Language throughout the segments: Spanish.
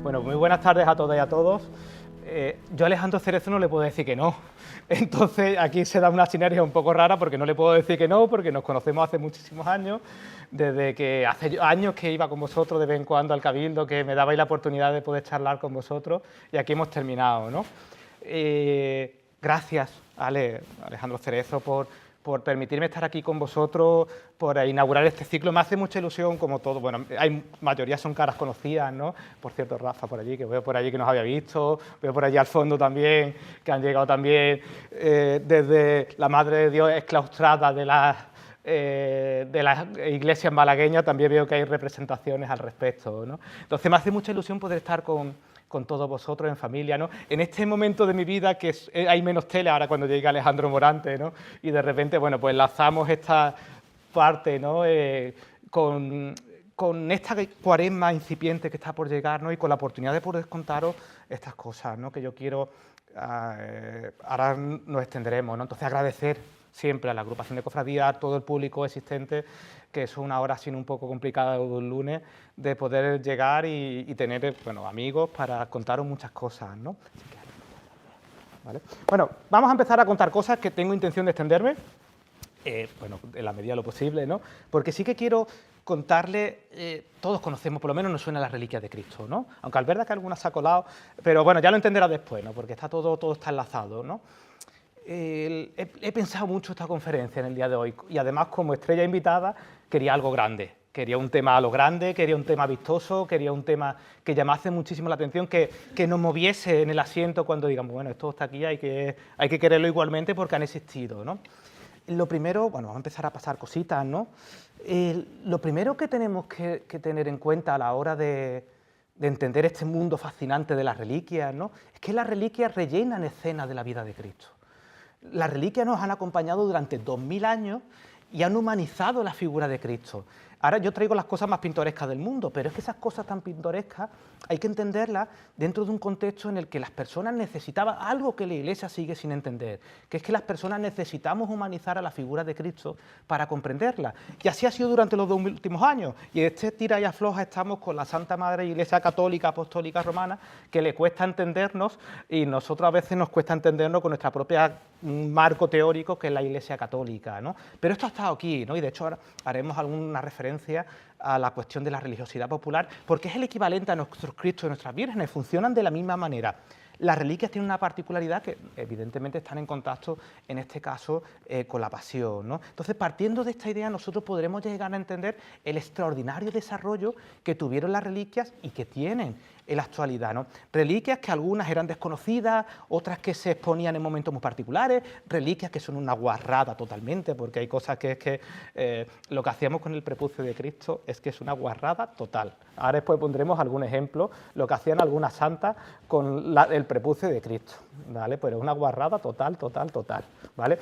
Bueno, muy buenas tardes a todas y a todos. Yo a Alejandro Cerezo no le puedo decir que no. Entonces aquí se da una sinergia un poco rara porque no le puedo decir que no, porque nos conocemos hace muchísimos años, desde que hace años que iba con vosotros de vez en cuando al Cabildo, que me dabais la oportunidad de poder charlar con vosotros, y aquí hemos terminado, ¿no? Gracias, Alejandro Cerezo, por permitirme estar aquí con vosotros, por inaugurar este ciclo. Me hace mucha ilusión, como todo, bueno, mayoría son caras conocidas, ¿no? Por cierto, Rafa por allí, que veo por allí que nos había visto, veo por allí al fondo también, que han llegado también desde la Madre de Dios exclaustrada de la iglesia malagueña, también veo que hay representaciones al respecto, ¿no? Entonces me hace mucha ilusión poder estar con todos vosotros en familia, ¿no? En este momento de mi vida que hay menos tele, ahora cuando llega Alejandro Morante, ¿no? Y de repente, bueno, pues lanzamos esta parte, ¿no? Con esta cuaresma incipiente que está por llegar, ¿no? Y con la oportunidad de poder contaros estas cosas, ¿no? Que yo quiero, ahora nos extenderemos, ¿no? Entonces agradecer siempre a la agrupación de cofradía, a todo el público existente, que es una hora así un poco complicada de un lunes, de poder llegar y tener, bueno, amigos para contaros muchas cosas, ¿no? ¿Vale? Bueno, vamos a empezar a contar cosas que tengo intención de extenderme, bueno, en la medida de lo posible, ¿no? Porque sí que quiero contarle, todos conocemos, por lo menos nos suena las reliquias de Cristo, ¿no? Aunque es verdad que algunas se ha colado, pero bueno, ya lo entenderá después, ¿no? Porque está todo está enlazado, ¿no? He pensado mucho esta conferencia en el día de hoy y además como estrella invitada quería algo grande, quería un tema a lo grande, quería un tema vistoso, quería un tema que llamase muchísimo la atención, que nos moviese en el asiento cuando digamos, bueno, esto está aquí, hay que quererlo igualmente porque han existido, ¿no? Lo primero, bueno, vamos a empezar a pasar cositas, ¿no? Lo primero que tenemos que tener en cuenta a la hora de entender este mundo fascinante de las reliquias, ¿no? Es que las reliquias rellenan escenas de la vida de Cristo. Las reliquias nos han acompañado durante 2000 años y han humanizado la figura de Cristo. Ahora yo traigo las cosas más pintorescas del mundo, pero es que esas cosas tan pintorescas hay que entenderlas dentro de un contexto en el que las personas necesitaban algo que la Iglesia sigue sin entender, que es que las personas necesitamos humanizar a la figura de Cristo para comprenderla. Y así ha sido durante los 2 últimos años. Y este tira y afloja estamos con la Santa Madre Iglesia Católica, Apostólica, Romana, que le cuesta entendernos y nosotros a veces nos cuesta entendernos con nuestra propia marco teórico que es la Iglesia Católica, ¿no? Pero esto ha estado aquí, ¿no? Y de hecho ahora haremos alguna referencia a la cuestión de la religiosidad popular, porque es el equivalente a nuestros Cristos y nuestras vírgenes, funcionan de la misma manera. Las reliquias tienen una particularidad que evidentemente están en contacto, en este caso, con la pasión, ¿no? Entonces, partiendo de esta idea, nosotros podremos llegar a entender el extraordinario desarrollo que tuvieron las reliquias y que tienen en la actualidad, ¿no? Reliquias que algunas eran desconocidas, otras que se exponían en momentos muy particulares, reliquias que son una guarrada totalmente, porque hay cosas que es que lo que hacíamos con el prepucio de Cristo es que es una guarrada total. Ahora después pondremos algún ejemplo, lo que hacían algunas santas con el prepucio de Cristo, ¿vale? Pero es una guarrada total, ¿vale?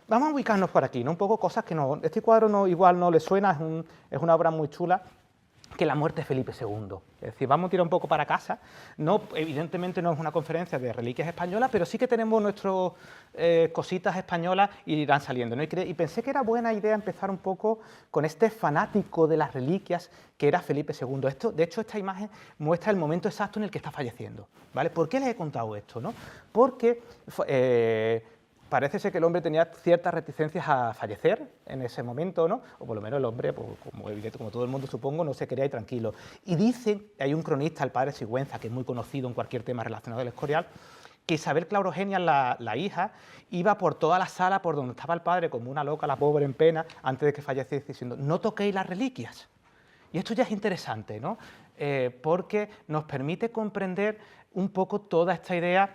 Vamos a ubicarnos por aquí, ¿no? Un poco cosas que no... Este cuadro no, igual no le suena, es una obra muy chula, que la muerte de Felipe II. Es decir, vamos a tirar un poco para casa. No, evidentemente no es una conferencia de reliquias españolas, pero sí que tenemos nuestras cositas españolas y irán saliendo, ¿no? Y pensé que era buena idea empezar un poco con este fanático de las reliquias que era Felipe II. De hecho, esta imagen muestra el momento exacto en el que está falleciendo, ¿vale? ¿Por qué les he contado esto, no? Porque parece ser que el hombre tenía ciertas reticencias a fallecer en ese momento, ¿no? O por lo menos el hombre, pues, como todo el mundo supongo, no se quería ir tranquilo. Y dicen, hay un cronista, el padre Sigüenza, que es muy conocido en cualquier tema relacionado al Escorial, que Isabel Claurogenia, la hija, iba por toda la sala por donde estaba el padre, como una loca, la pobre en pena, antes de que falleciese, diciendo, no toquéis las reliquias. Y esto ya es interesante, ¿no? Porque nos permite comprender un poco toda esta idea,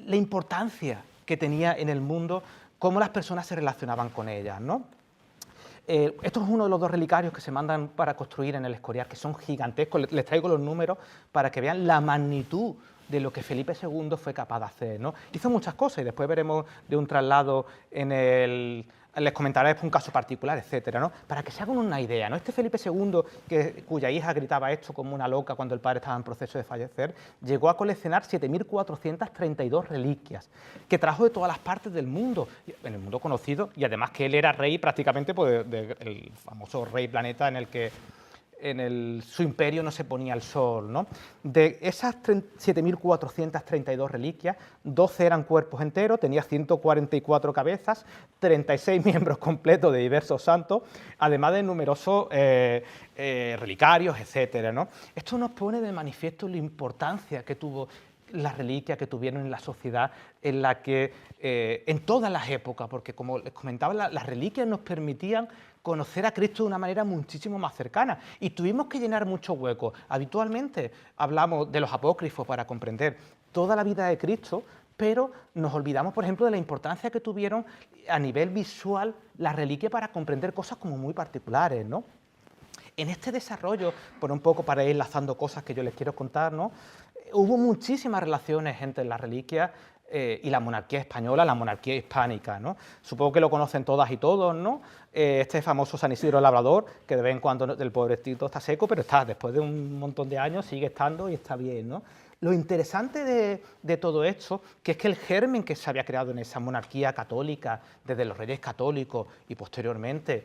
la importancia que tenía en el mundo, cómo las personas se relacionaban con ellas, ¿no? Esto es uno de los 2 relicarios que se mandan para construir en el Escorial, que son gigantescos. Les traigo los números para que vean la magnitud de lo que Felipe II fue capaz de hacer, ¿no? Hizo muchas cosas y después veremos de un traslado les comentaré después un caso particular, etcétera, ¿no? Para que se hagan una idea, ¿no? Este Felipe II, cuya hija gritaba esto como una loca cuando el padre estaba en proceso de fallecer, llegó a coleccionar 7.432 reliquias, que trajo de todas las partes del mundo, en el mundo conocido, y además que él era rey prácticamente pues, del famoso rey planeta en el que su imperio no se ponía el sol, ¿no? De esas 7.432 reliquias, 12 eran cuerpos enteros, tenía 144 cabezas, 36 miembros completos de diversos santos, además de numerosos relicarios, etcétera, ¿no? Esto nos pone de manifiesto la importancia que tuvo las reliquias que tuvieron en la sociedad, en la que en todas las épocas, porque como les comentaba, las reliquias nos permitían conocer a Cristo de una manera muchísimo más cercana y tuvimos que llenar muchos huecos. Habitualmente hablamos de los apócrifos para comprender toda la vida de Cristo, pero nos olvidamos, por ejemplo, de la importancia que tuvieron a nivel visual las reliquias para comprender cosas como muy particulares, ¿no? En este desarrollo, por un poco para ir enlazando cosas que yo les quiero contar, ¿no? Hubo muchísimas relaciones entre las reliquias y la monarquía española, la monarquía hispánica, ¿no? Supongo que lo conocen todas y todos, ¿no? Este famoso San Isidro Labrador, que de vez en cuando el pobrecito está seco, pero está, después de un montón de años, sigue estando y está bien, ¿no? Lo interesante de todo esto, que es que el germen que se había creado en esa monarquía católica, desde los reyes católicos y posteriormente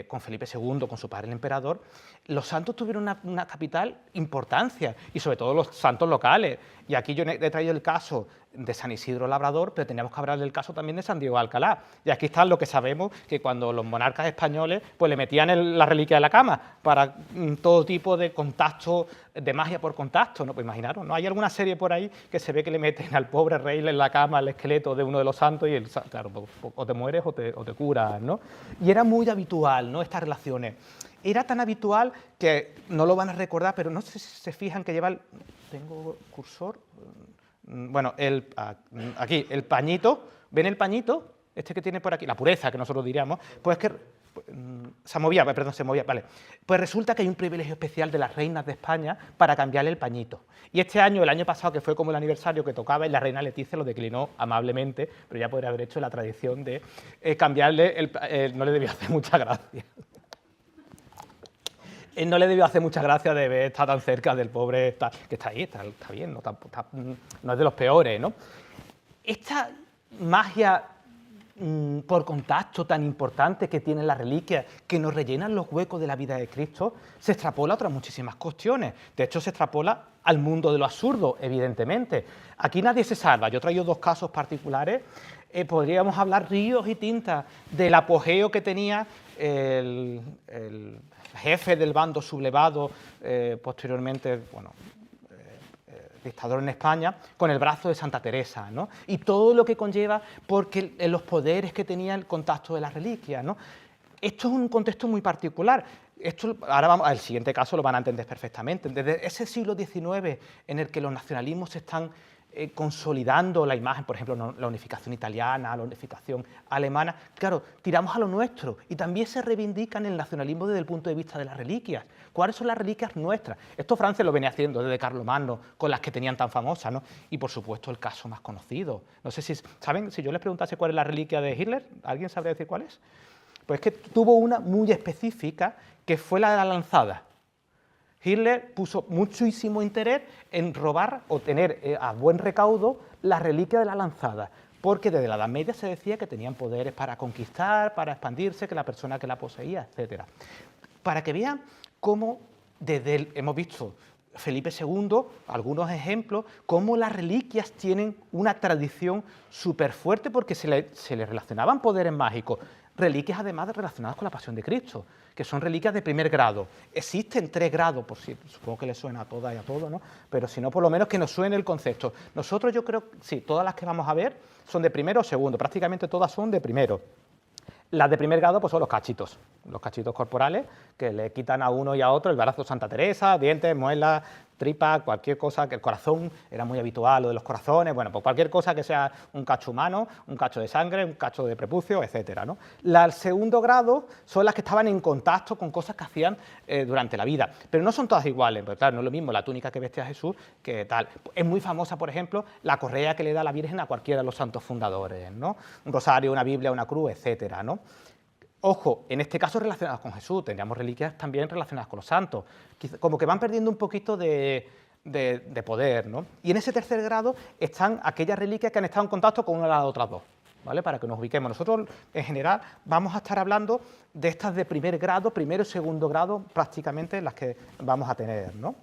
con Felipe II, con su padre el emperador, los santos tuvieron una capital importancia, y sobre todo los santos locales. Y aquí yo he traído el caso de San Isidro Labrador, pero teníamos que hablar del caso también de San Diego de Alcalá. Y aquí está lo que sabemos, que cuando los monarcas españoles pues le metían la reliquia de la cama para todo tipo de contacto, de magia por contacto, ¿no? Pues imaginaros, ¿no? Hay alguna serie por ahí que se ve que le meten al pobre rey en la cama el esqueleto de uno de los santos y, claro, o te mueres o te curas, ¿no? Y era muy habitual, ¿no?, estas relaciones. Era tan habitual que no lo van a recordar, pero no sé si se fijan que lleva ¿tengo cursor? Bueno, aquí, el pañito, ¿ven el pañito? Este que tiene por aquí, la pureza, que nosotros diríamos, pues que se movía, vale. Pues resulta que hay un privilegio especial de las reinas de España para cambiarle el pañito. Y este año, el año pasado, que fue como el aniversario que tocaba, y la reina Leticia lo declinó amablemente, pero ya podría haber hecho la tradición de cambiarle no le debió hacer mucha gracia. No le debió hacer mucha gracia de ver estar tan cerca del pobre, que está ahí, está bien, no es de los peores, ¿no? Esta magia por contacto tan importante que tienen las reliquias, que nos rellenan los huecos de la vida de Cristo, se extrapola a otras muchísimas cuestiones. De hecho, se extrapola al mundo de lo absurdo, evidentemente. Aquí nadie se salva. Yo he traído dos casos particulares. Podríamos hablar ríos y tintas del apogeo que tenía el jefe del bando sublevado, posteriormente, bueno, dictador en España, con el brazo de Santa Teresa, ¿no? Y todo lo que conlleva, porque los poderes que tenía el contacto de las reliquias, ¿no? Esto es un contexto muy particular. Esto, ahora vamos, al siguiente caso lo van a entender perfectamente. Desde ese siglo XIX en el que los nacionalismos se están consolidando la imagen, por ejemplo, la unificación italiana, la unificación alemana, claro, tiramos a lo nuestro y también se reivindican el nacionalismo desde el punto de vista de las reliquias. ¿Cuáles son las reliquias nuestras? Esto Francia lo venía haciendo desde Carlomagno, con las que tenían tan famosas, ¿no? Y por supuesto el caso más conocido. No sé si saben, si yo les preguntase cuál es la reliquia de Hitler, ¿alguien sabría decir cuál es? Pues es que tuvo una muy específica, que fue la de la lanzada. Hitler puso muchísimo interés en robar o tener a buen recaudo la reliquia de la lanzada, porque desde la Edad Media se decía que tenían poderes para conquistar, para expandirse, que la persona que la poseía, etc. Para que vean cómo hemos visto Felipe II, algunos ejemplos, cómo las reliquias tienen una tradición súper fuerte porque se le relacionaban poderes mágicos. Reliquias además relacionadas con la Pasión de Cristo, que son reliquias de primer grado. Existen 3 grados, por si supongo que les suena a todas y a todos, ¿no? Pero si no, por lo menos que nos suene el concepto. Nosotros yo creo, sí, todas las que vamos a ver son de primero o segundo, prácticamente todas son de primero. Las de primer grado pues son los cachitos corporales, que le quitan a uno y a otro el brazo de Santa Teresa, dientes, muelas, tripa, cualquier cosa, que el corazón era muy habitual, lo de los corazones, bueno, pues cualquier cosa que sea un cacho humano, un cacho de sangre, un cacho de prepucio, etcétera, ¿no? Al segundo grado son las que estaban en contacto con cosas que hacían durante la vida, pero no son todas iguales, porque claro, no es lo mismo la túnica que vestía Jesús que tal. Es muy famosa, por ejemplo, la correa que le da la Virgen a cualquiera de los santos fundadores, ¿no? Un rosario, una Biblia, una cruz, etcétera, ¿no? Ojo, en este caso relacionadas con Jesús, tendríamos reliquias también relacionadas con los santos, como que van perdiendo un poquito de poder, ¿no? Y en ese tercer grado están aquellas reliquias que han estado en contacto con una de las otras dos, ¿vale? Para que nos ubiquemos. Nosotros, en general, vamos a estar hablando de estas de primer grado, primero y segundo grado, prácticamente las que vamos a tener, ¿no?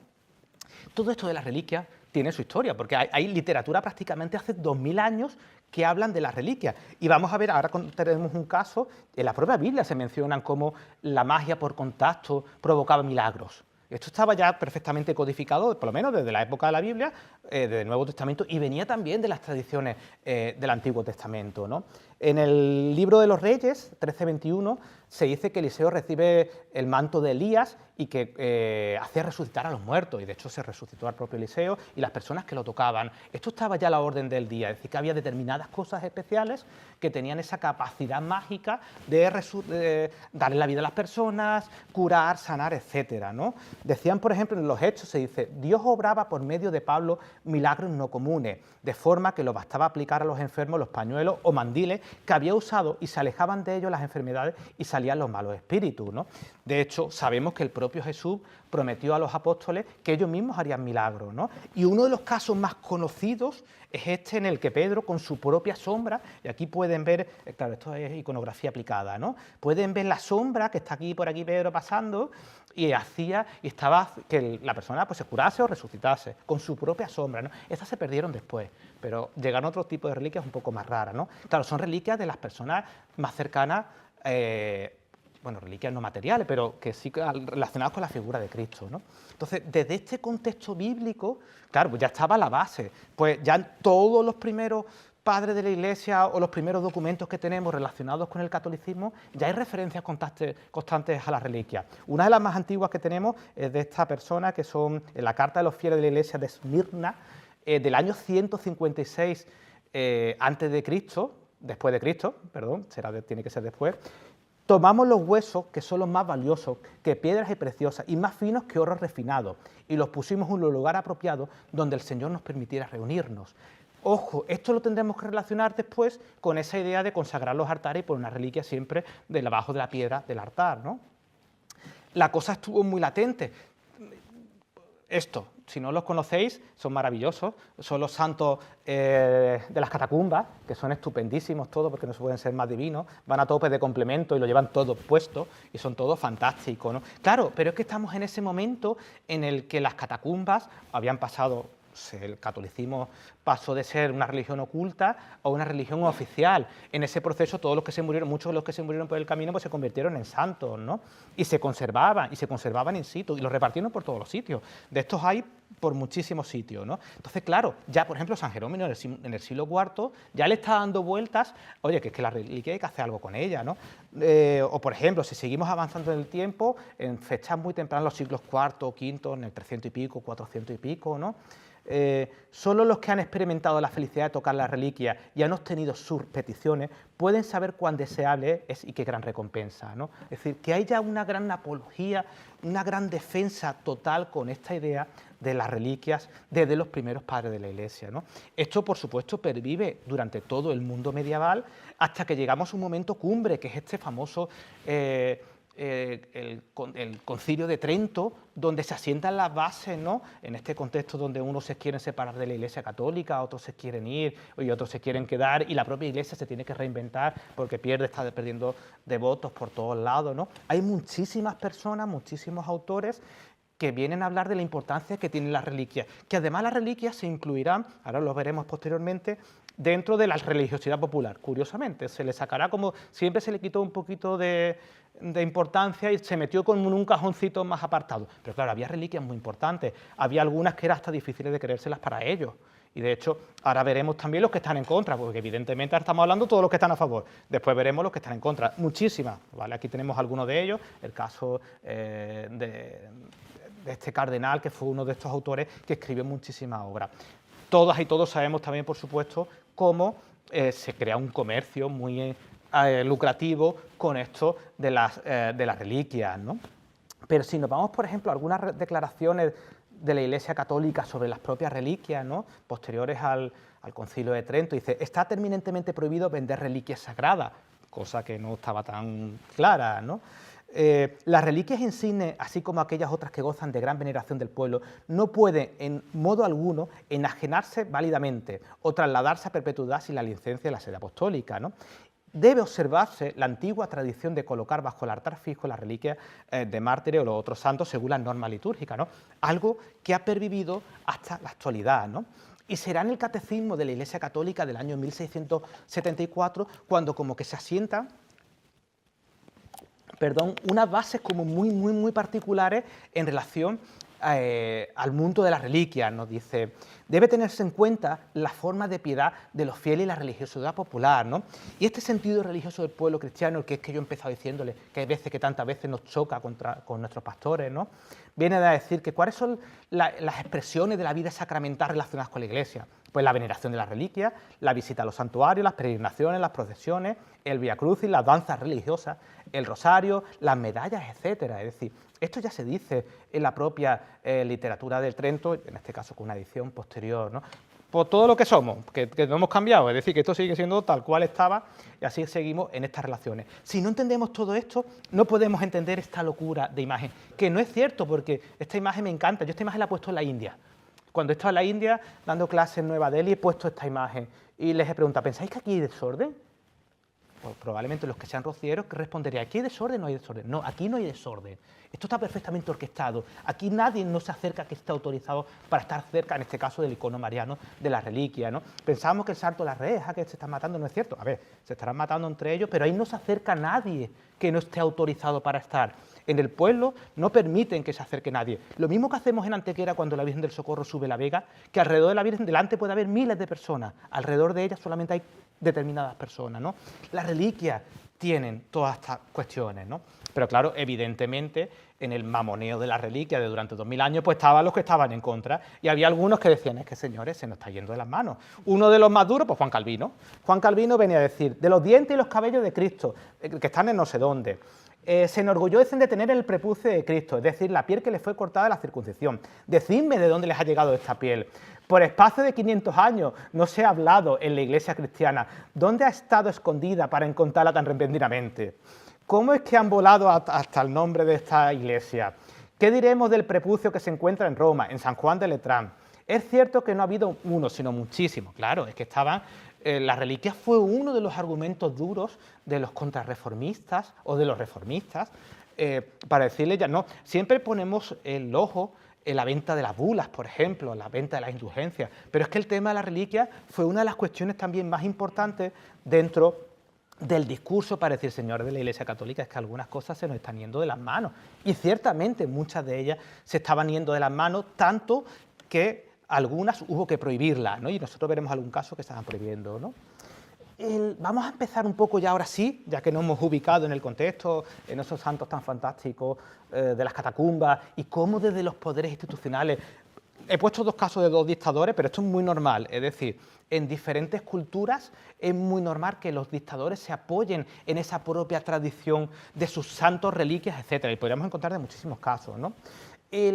Todo esto de las reliquias tiene su historia, porque hay literatura prácticamente hace 2000 años que hablan de las reliquias. Y vamos a ver, ahora tenemos un caso, en la propia Biblia se mencionan cómo la magia por contacto provocaba milagros. Esto estaba ya perfectamente codificado, por lo menos desde la época de la Biblia, del Nuevo Testamento, y venía también de las tradiciones del Antiguo Testamento, ¿no? En el libro de los Reyes, 13:21, se dice que Eliseo recibe el manto de Elías y que hacía resucitar a los muertos, y de hecho se resucitó al propio Eliseo y las personas que lo tocaban. Esto estaba ya a la orden del día, es decir, que había determinadas cosas especiales que tenían esa capacidad mágica de darle la vida a las personas, curar, sanar, etcétera, ¿no? Decían, por ejemplo, en los Hechos se dice: Dios obraba por medio de Pablo milagros no comunes, de forma que lo bastaba aplicar a los enfermos los pañuelos o mandiles que había usado y se alejaban de ellos las enfermedades y salían los malos espíritus, ¿no? De hecho, sabemos que el propio Jesús prometió a los apóstoles que ellos mismos harían milagros, ¿no? Y uno de los casos más conocidos es este en el que Pedro, con su propia sombra, y aquí pueden ver, claro, esto es iconografía aplicada, ¿no? Pueden ver la sombra que está aquí, por aquí Pedro pasando, y estaba que la persona pues se curase o resucitase, con su propia sombra, ¿no? Estas se perdieron después, pero llegaron otro tipo de reliquias un poco más raras, ¿no? Claro, son reliquias de las personas más cercanas, bueno, reliquias no materiales, pero que sí relacionadas con la figura de Cristo, ¿no? Entonces, desde este contexto bíblico, claro, pues ya estaba la base, pues ya todos los primeros padres de la Iglesia o los primeros documentos que tenemos relacionados con el catolicismo, ya hay referencias constantes a las reliquias. Una de las más antiguas que tenemos es de esta persona, que son en la Carta de los Fieles de la Iglesia de Esmirna, del año 156 antes de Cristo, después de Cristo, perdón, tiene que ser después. Tomamos los huesos, que son los más valiosos, que piedras y preciosas, y más finos que oro refinado, y los pusimos en un lugar apropiado donde el Señor nos permitiera reunirnos. Ojo, esto lo tendremos que relacionar después con esa idea de consagrar los altares y poner una reliquia siempre debajo de la piedra del altar, ¿no? La cosa estuvo muy latente. Esto, si no los conocéis, son maravillosos, son los santos de las catacumbas, que son estupendísimos todos, porque no se pueden ser más divinos, van a tope de complemento y lo llevan todo puesto, y son todos fantásticos, ¿no? Claro, pero es que estamos en ese momento en el que las catacumbas habían pasado, el catolicismo pasó de ser una religión oculta a una religión oficial. En ese proceso todos los que se murieron, muchos de los que se murieron por el camino, pues se convirtieron en santos, ¿no? Y se conservaban in situ, y los repartieron por todos los sitios. De estos hay por muchísimos sitios, ¿no? Entonces, claro, ya por ejemplo San Jerónimo en el siglo IV ya le está dando vueltas, oye, que es que la reliquia hay que hacer algo con ella, ¿no? O por ejemplo, si seguimos avanzando en el tiempo, en fechas muy tempranas, los siglos IV, V, en el 300 y pico, 400 y pico, ¿no? Solo los que han experimentado la felicidad de tocar la reliquia y han obtenido sus peticiones pueden saber cuán deseable es y qué gran recompensa, ¿no? Es decir, que hay ya una gran apología, una gran defensa total con esta idea de las reliquias desde los primeros padres de la Iglesia, ¿no? Esto, por supuesto, pervive durante todo el mundo medieval hasta que llegamos a un momento cumbre, que es este famoso el Concilio de Trento, donde se asientan las bases, ¿no? En este contexto donde unos se quieren separar de la Iglesia católica, otros se quieren ir y otros se quieren quedar, y la propia Iglesia se tiene que reinventar porque está perdiendo devotos por todos lados, ¿no? Hay muchísimas personas, muchísimos autores que vienen a hablar de la importancia que tienen las reliquias, que además las reliquias se incluirán, ahora lo veremos posteriormente, dentro de la religiosidad popular. Curiosamente, se le sacará, como siempre se le quitó un poquito de importancia y se metió con un cajoncito más apartado. Pero claro, había reliquias muy importantes, había algunas que eran hasta difíciles de creérselas para ellos. Y de hecho, ahora veremos también los que están en contra, porque evidentemente ahora estamos hablando de todos los que están a favor. Después veremos los que están en contra. Muchísimas, ¿vale? Aquí tenemos algunos de ellos, el caso de este cardenal, que fue uno de estos autores que escribió muchísimas obras. Todas y todos sabemos también, por supuesto, cómo se crea un comercio muy lucrativo con esto de las reliquias, ¿no? Pero si nos vamos, por ejemplo, a algunas declaraciones de la Iglesia Católica sobre las propias reliquias, ¿no?, posteriores al Concilio de Trento, dice: está terminantemente prohibido vender reliquias sagradas, cosa que no estaba tan clara, ¿no? Las reliquias insignes, así como aquellas otras que gozan de gran veneración del pueblo, no pueden en modo alguno enajenarse válidamente o trasladarse a perpetuidad sin la licencia de la sede apostólica, ¿no? Debe observarse la antigua tradición de colocar bajo el altar fijo las reliquias de mártires o los otros santos según las normas litúrgicas, ¿no? Algo que ha pervivido hasta la actualidad, ¿no? Y será en el Catecismo de la Iglesia Católica del año 1674 cuando como que se asientan unas bases como muy particulares en relación al mundo de las reliquias. Nos dice: debe tenerse en cuenta la forma de piedad de los fieles y la religiosidad popular, ¿no? Y este sentido religioso del pueblo cristiano, que es que yo he empezado diciéndole que hay veces que tantas veces nos choca con nuestros pastores, ¿no?, viene a decir que cuáles son las expresiones de la vida sacramental relacionadas con la Iglesia. Pues la veneración de las reliquias, la visita a los santuarios, las peregrinaciones, las procesiones, el Vía Crucis, las danzas religiosas, el rosario, las medallas, etcétera. Es decir, esto ya se dice en la propia literatura del Trento, en este caso con una edición posterior, ¿no? Por todo lo que somos, que no hemos cambiado, es decir, que esto sigue siendo tal cual estaba y así seguimos en estas relaciones. Si no entendemos todo esto, no podemos entender esta locura de imagen, que no es cierto, porque esta imagen me encanta. Yo esta imagen la he puesto en la India. Cuando he estado en la India dando clases en Nueva Delhi he puesto esta imagen y les he preguntado: ¿pensáis que aquí hay desorden? Pues probablemente los que sean rocieros que responderían: ¿aquí hay desorden o no hay desorden? No, aquí no hay desorden. Esto está perfectamente orquestado. Aquí nadie no se acerca que esté autorizado para estar cerca, en este caso del icono mariano, de la reliquia, ¿no? Pensamos que el salto de las rejas, que se están matando, no es cierto. A ver, se estarán matando entre ellos, pero ahí no se acerca nadie que no esté autorizado para estar. En el pueblo no permiten que se acerque nadie. Lo mismo que hacemos en Antequera cuando la Virgen del Socorro sube la Vega, que alrededor de la Virgen delante puede haber miles de personas, alrededor de ella solamente hay determinadas personas, ¿no? Las reliquias tienen todas estas cuestiones, ¿no? Pero claro, evidentemente, en el mamoneo de las reliquias de durante 2000 años, pues estaban los que estaban en contra, y había algunos que decían: es que, señores, se nos está yendo de las manos. Uno de los más duros, pues Juan Calvino. Juan Calvino venía a decir: de los dientes y los cabellos de Cristo, que están en no sé dónde, se enorgullecen de tener el prepucio de Cristo, es decir, la piel que le fue cortada de la circuncisión. Decidme de dónde les ha llegado esta piel. Por espacio de 500 años no se ha hablado en la Iglesia cristiana. ¿Dónde ha estado escondida para encontrarla tan repentinamente? ¿Cómo es que han volado hasta el nombre de esta iglesia? ¿Qué diremos del prepucio que se encuentra en Roma, en San Juan de Letrán? Es cierto que no ha habido uno, sino muchísimos. Claro, es que estaban... la reliquia fue uno de los argumentos duros de los contrarreformistas o de los reformistas para decirle ya no. Siempre ponemos el ojo en la venta de las bulas, por ejemplo, la venta de las indulgencias, pero es que el tema de la reliquia fue una de las cuestiones también más importantes dentro del discurso para decir: señores de la Iglesia Católica, es que algunas cosas se nos están yendo de las manos. Y ciertamente muchas de ellas se estaban yendo de las manos, tanto que algunas hubo que prohibirlas, ¿no? Y nosotros veremos algún caso que estaban prohibiendo, ¿no? Vamos a empezar un poco ya ahora sí, ya que nos hemos ubicado en el contexto, en esos santos tan fantásticos de las catacumbas y cómo desde los poderes institucionales... He puesto dos casos de dos dictadores, pero esto es muy normal, es decir, en diferentes culturas es muy normal que los dictadores se apoyen en esa propia tradición de sus santos, reliquias, etcétera, y podríamos encontrar de muchísimos casos, ¿no?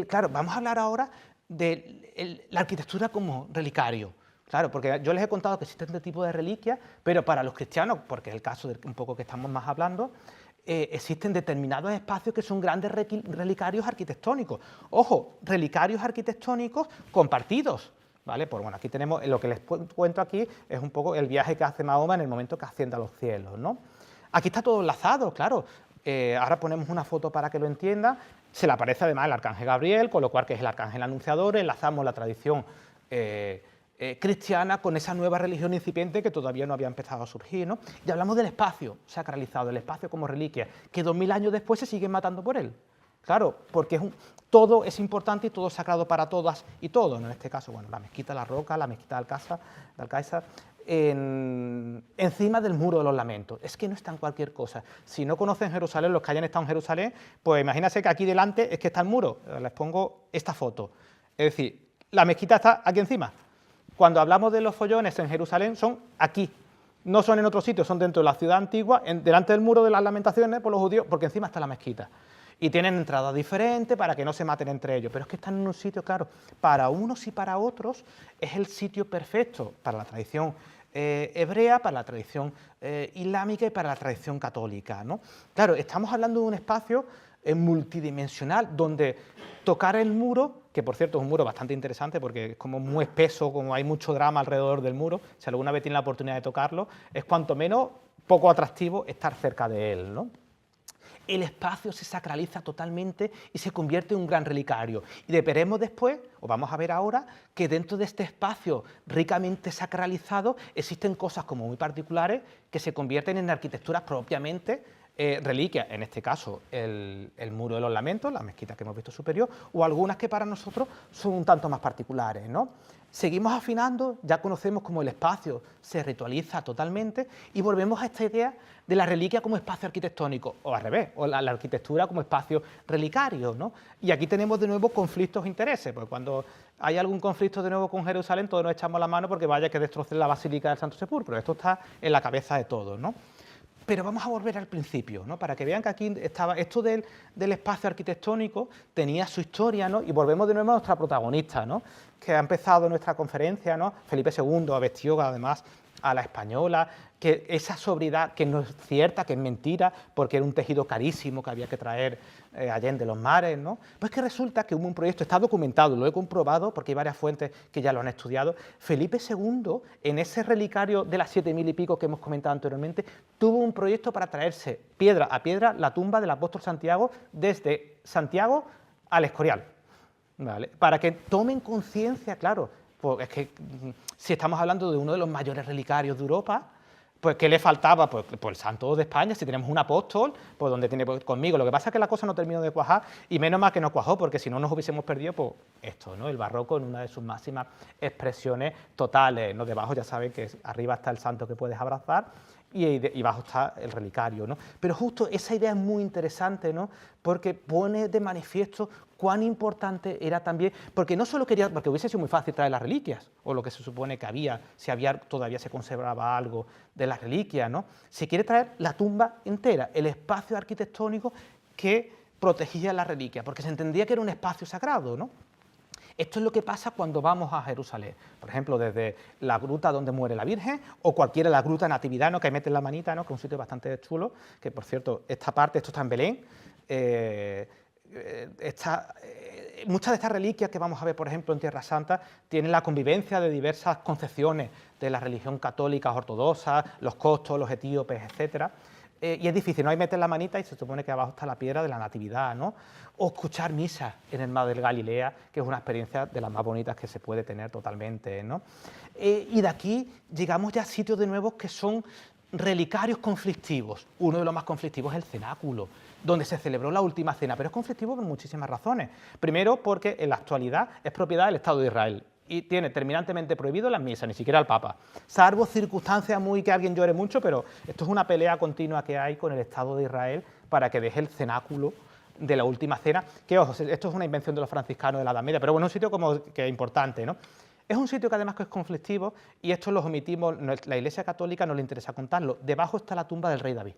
Claro, vamos a hablar ahora de la arquitectura como relicario. Claro, porque yo les he contado que existen este tipo de reliquias, pero para los cristianos, porque es el caso de un poco que estamos más hablando, existen determinados espacios que son grandes relicarios arquitectónicos. Ojo, relicarios arquitectónicos compartidos, ¿vale? Pues bueno, aquí tenemos, lo que les cuento aquí es un poco el viaje que hace Mahoma en el momento que asciende a los cielos, ¿no? Aquí está todo enlazado, claro. Ahora ponemos una foto para que lo entienda. Se le aparece además el arcángel Gabriel, con lo cual que es el arcángel anunciador, enlazamos la tradición cristiana con esa nueva religión incipiente que todavía no había empezado a surgir, ¿no? Y hablamos del espacio sacralizado, del espacio como reliquia, que 2000 años después se siguen matando por él. Claro, porque todo es importante y todo es sagrado para todas y todos, ¿no? En este caso, bueno, la mezquita de la Roca, la mezquita de Alcázar, encima del muro de los lamentos. Es que no está en cualquier cosa. Si no conocen Jerusalén, los que hayan estado en Jerusalén, pues imagínense que aquí delante es que está el muro. Les pongo esta foto. Es decir, la mezquita está aquí encima. Cuando hablamos de los follones en Jerusalén, son aquí. No son en otro sitio, son dentro de la ciudad antigua, delante del muro de las lamentaciones por los judíos, porque encima está la mezquita. Y tienen entradas diferentes para que no se maten entre ellos, pero es que están en un sitio, claro, para unos y para otros es el sitio perfecto para la tradición hebrea, para la tradición islámica y para la tradición católica, ¿no? Claro, estamos hablando de un espacio multidimensional donde tocar el muro, que por cierto es un muro bastante interesante porque es como muy espeso, como hay mucho drama alrededor del muro, si alguna vez tiene la oportunidad de tocarlo, es cuanto menos poco atractivo estar cerca de él, ¿no? El espacio se sacraliza totalmente y se convierte en un gran relicario. Y veremos después, o vamos a ver ahora, que dentro de este espacio ricamente sacralizado existen cosas como muy particulares que se convierten en arquitecturas propiamente reliquias, en este caso el muro de los lamentos, la mezquita que hemos visto superior, o algunas que para nosotros son un tanto más particulares, ¿no? Seguimos afinando, ya conocemos cómo el espacio se ritualiza totalmente y volvemos a esta idea de la reliquia como espacio arquitectónico, o al revés, o la arquitectura como espacio relicario, ¿no? Y aquí tenemos de nuevo conflictos de intereses, pues cuando hay algún conflicto de nuevo con Jerusalén, todos nos echamos la mano porque vaya que destrocen la Basílica del Santo Sepulcro, esto está en la cabeza de todos, ¿no? Pero vamos a volver al principio, ¿no? Para que vean que aquí estaba esto del espacio arquitectónico, tenía su historia, ¿no? Y volvemos de nuevo a nuestra protagonista, ¿no? Que ha empezado nuestra conferencia, ¿no? Felipe II vestió además a la española, que esa sobriedad que no es cierta, que es mentira, porque era un tejido carísimo que había que traer allende los mares, ¿no? Pues que resulta que hubo un proyecto, está documentado, lo he comprobado porque hay varias fuentes que ya lo han estudiado. Felipe II, en ese relicario de las 7000 y pico que hemos comentado anteriormente, tuvo un proyecto para traerse piedra a piedra la tumba del apóstol Santiago desde Santiago al Escorial, ¿vale? Para que tomen conciencia, claro, pues es que si estamos hablando de uno de los mayores relicarios de Europa, pues ¿qué le faltaba? Pues el santo de España, si tenemos un apóstol, pues donde tiene conmigo. Lo que pasa es que la cosa no terminó de cuajar y menos mal que no cuajó, porque si no nos hubiésemos perdido, pues esto, ¿no? El barroco en una de sus máximas expresiones totales, ¿no? Debajo ya saben que arriba está el santo que puedes abrazar y abajo está el relicario, ¿no? Pero justo esa idea es muy interesante, ¿no? Porque pone de manifiesto cuán importante era también, porque no solo quería, porque hubiese sido muy fácil traer las reliquias, o lo que se supone que había, si había, todavía se conservaba algo de las reliquias, ¿no? Se quiere traer la tumba entera, el espacio arquitectónico que protegía la reliquia, porque se entendía que era un espacio sagrado, ¿no? Esto es lo que pasa cuando vamos a Jerusalén, por ejemplo, desde la gruta donde muere la Virgen, o cualquiera la gruta Natividad, ¿no? Que meten la manita, ¿no? Que es un sitio bastante chulo, que por cierto, esta parte, esto está en Belén, muchas de estas reliquias que vamos a ver, por ejemplo, en Tierra Santa, tienen la convivencia de diversas concepciones de la religión católica ortodoxa, los coptos, los etíopes, etcétera. Y es difícil, no hay meter la manita y se supone que abajo está la piedra de la Natividad, ¿no? O escuchar misas en el mar del Galilea, que es una experiencia de las más bonitas que se puede tener totalmente, ¿no? Y de aquí llegamos ya a sitios de nuevo que son relicarios conflictivos. Uno de los más conflictivos es el cenáculo, donde se celebró la última cena, pero es conflictivo por muchísimas razones. Primero, porque en la actualidad es propiedad del Estado de Israel y tiene terminantemente prohibido las misas, ni siquiera el Papa, salvo circunstancias muy que alguien llore mucho, pero esto es una pelea continua que hay con el Estado de Israel para que deje el cenáculo de la última cena, que ojo, esto es una invención de los franciscanos de la Edad Media, pero bueno, es un sitio como que es importante, ¿no? Es un sitio que además que es conflictivo y esto lo omitimos, la Iglesia Católica no le interesa contarlo. Debajo está la tumba del rey David.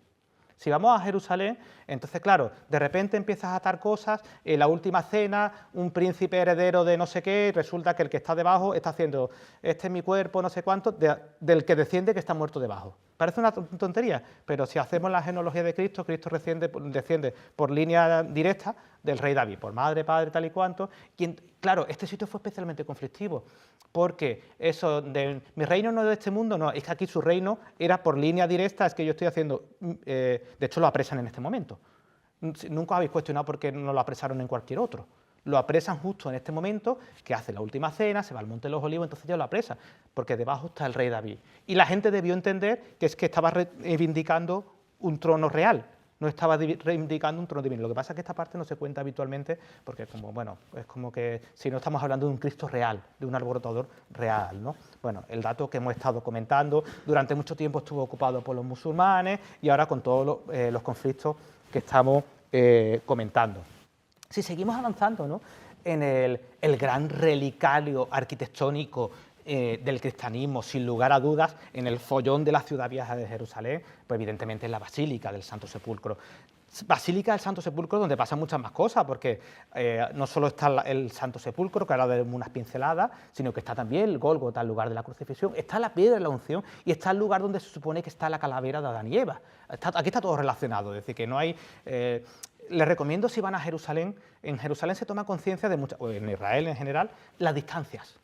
Si vamos a Jerusalén, entonces claro, de repente empiezas a atar cosas, en la última cena, un príncipe heredero de no sé qué, y resulta que el que está debajo está haciendo, este es mi cuerpo, no sé cuánto, del que desciende que está muerto debajo. Parece una tontería, pero si hacemos la genealogía de Cristo, Cristo desciende por línea directa del rey David, por madre, padre, tal y cuanto. Y claro, este sitio fue especialmente conflictivo, porque eso de mi reino no es de este mundo, no, es que aquí su reino era por línea directa, es que yo estoy haciendo, de hecho lo apresan en este momento. Nunca habéis cuestionado por qué no lo apresaron en cualquier otro. Lo apresan justo en este momento, que hace la última cena, se va al Monte de los Olivos, entonces ya lo apresan, porque debajo está el rey David. Y la gente debió entender que es que estaba reivindicando un trono real, no estaba reivindicando un trono divino. Lo que pasa es que esta parte no se cuenta habitualmente porque como, bueno, es como que si no estamos hablando de un Cristo real, de un alborotador real, ¿no? Bueno, el dato que hemos estado comentando, durante mucho tiempo estuvo ocupado por los musulmanes y ahora con todos los conflictos que estamos comentando. Si seguimos avanzando, ¿no?, en el gran relicario arquitectónico del cristianismo, sin lugar a dudas, en el follón de la ciudad vieja de Jerusalén, pues evidentemente es la Basílica del Santo Sepulcro. Basílica del Santo Sepulcro donde pasan muchas más cosas, porque no solo está el Santo Sepulcro, que ahora vemos unas pinceladas, sino que está también el Gólgota, el lugar de la crucifixión, está la piedra de la unción y está el lugar donde se supone que está la calavera de Adán y Eva. Aquí está todo relacionado, es decir, que no hay... les recomiendo, si van a Jerusalén, en Jerusalén se toma conciencia de muchas, o en Israel en general, las distancias.